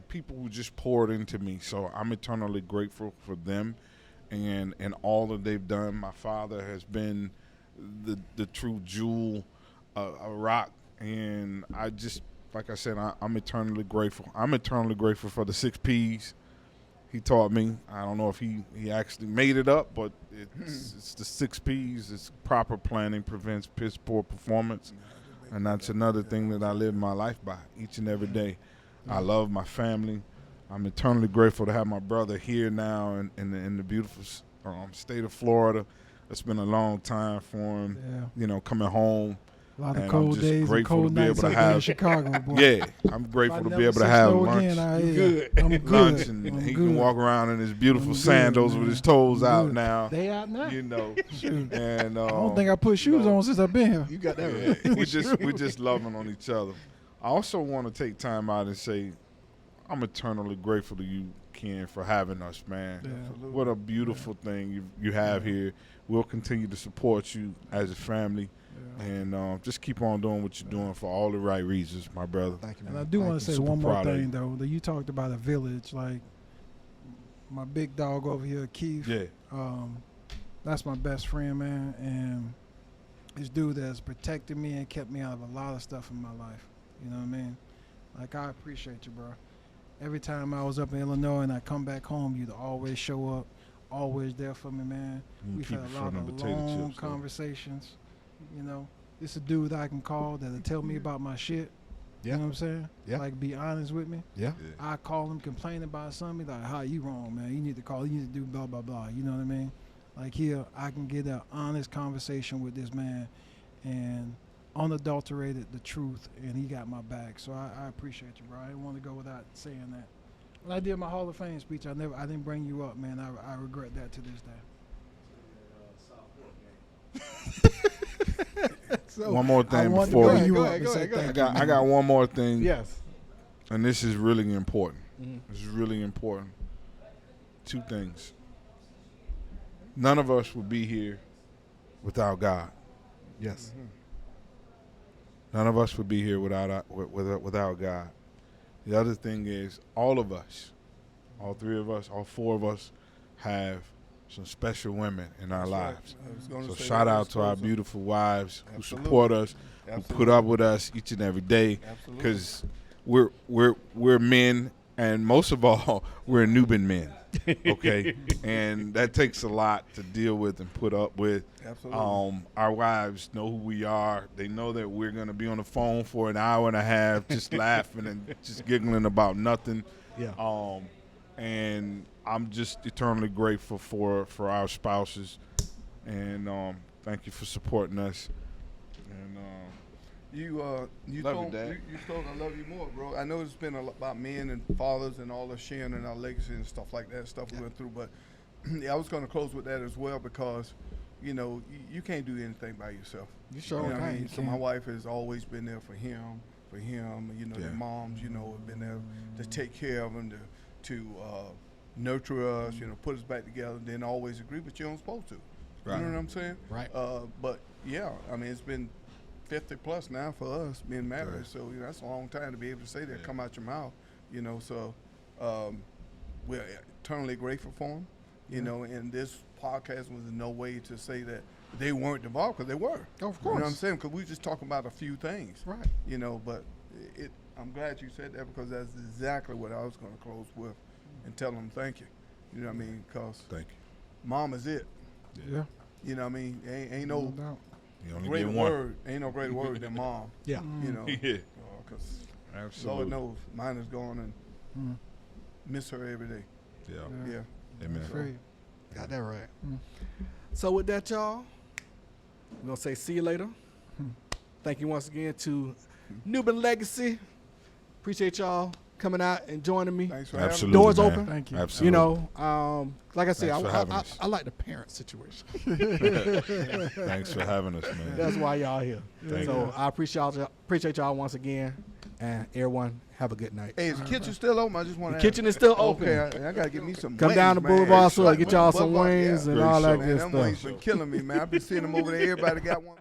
people who just poured into me. So I'm eternally grateful for them and all that they've done. My father has been the true jewel, a rock, and I just, like I said, I'm eternally grateful. I'm eternally grateful for the 6 P's he taught me. I don't know if he actually made it up, but it's the 6 P's. It's proper planning prevents piss poor performance, and that's another thing that I live my life by each and every day. I love my family. I'm eternally grateful to have my brother here now in the beautiful state of Florida. It's been a long time for him, coming home. A lot of And cold I'm just days and grateful cold to be able nights to like that in have- Chicago, boy. Yeah, I'm grateful to If I be never able to see have snow lunch. again, I'm good. Lunch, and I'm he good. can walk around in his beautiful I'm good, sandals man. with his toes I'm out good. now. They out now. You know, Shoot. and I don't think I put shoes on since I've been here. You got that yeah, right. we just loving on each other. I also want to take time out and say I'm eternally grateful to you, Ken, for having us, man. Yeah. What a beautiful thing you have here. We'll continue to support you as a family, and just keep on doing what you're doing for all the right reasons, my brother. Thank you, And man. I do Thank want to you. say Super one more proud of thing, you. though. That you talked about a village. Like, my big dog over here, Keith. Yeah, That's my best friend, man. And this dude has protected me and kept me out of a lot of stuff in my life. You know what I mean? Like, I appreciate you, bro. Every time I was up in Illinois and I come back home, you'd always show up, always there for me, man. You We've keep had it a lot from the of potato long chips, though. conversations. You know, this a dude I can call that'll tell me about my shit. Yeah. You know what I'm saying? Yeah. Like, be honest with me. Yeah. I call him, complain about something, like, how you wrong, man? You need to call, you need to do blah, blah, blah. You know what I mean? Like, here, I can get an honest conversation with this man and unadulterated the truth, and he got my back. So I appreciate you, bro. I didn't want to go without saying that. When I did my Hall of Fame speech, I didn't bring you up, man. I regret that to this day. So, one more I thing wanted to before bring we. you go up ahead, and go say ahead, go thank ahead. you, I got one more thing, yes. and this is really important. Mhm. This is really important. 2 things. None of us would be here without God. Yes. None of us would be here without God. The other thing is, all of us, all 3 of us, all 4 of us, have some special women in our lives. I was gonna So say shout that out was to our closer. beautiful wives who Absolutely. support us, who Absolutely. put up with us each and every day, Absolutely. because we're men And most of all, we're Nubin men, okay? And that takes a lot to deal with and put up with. Absolutely. Our wives know who we are. They know that we're going to be on the phone for an hour and a half just laughing and just giggling about nothing. Yeah. And I'm just eternally grateful for our spouses. And thank you for supporting us. And You Love you, told Dad. you told I love you more, bro. I know it's been a lot about men and fathers and all the sharing and our legacy and stuff like that, stuff we went through. But yeah, I was going to close with that as well because, you know, you can't do anything by yourself. You sure You know what I can. mean? So my wife has always been there for him. You know, Yeah. their moms, you know, have been there to take care of them, to nurture us, you know, put us back together, then always agree, but you don't supposed to. Right. You know what I'm saying? Right. But yeah, I mean, it's been 50 plus now for us being married, Right. so you know, that's a long time to be able to say that come out your mouth, you know. So we're eternally grateful for them, you know. And this podcast was in no way to say that they weren't involved, because they were. Of You know what course. I'm saying? Because we just talking about a few things, Right. you know. But I'm glad you said that, because that's exactly what I was going to close with, and tell them thank you. You know what I mean? Because thank you. mom is it. Yeah. You know what I mean? Ain't No no doubt. You only greater get one. word. Ain't no greater word than mom. Yeah. You know, Yeah, because Lord absolutely. knows mine is gone, and Mm. miss her every day. Yeah. Yeah. Amen. Free. Got that right. Mm. So with that, y'all, we're going to say see you later. Thank you once again to Nubin Legacy. Appreciate y'all coming out and joining me. Thanks for having me. Absolutely. Doors man. open. Thank you. Absolutely. You know, like I said, Thanks for having us. I like the parent situation. Thanks for having us, man. That's why y'all here. Thank So you. I appreciate y'all once again. And everyone, have a good night. Hey, is the kitchen still open? I just want The to. kitchen is still open. Okay, I gotta get me some. Come wings, down to man. Boulevard Sword, Like, get y'all some Boulevard, wings yeah. and Great all that show. Man, good them stuff. wings been killing me, man. I've been seeing them over there. Everybody got one.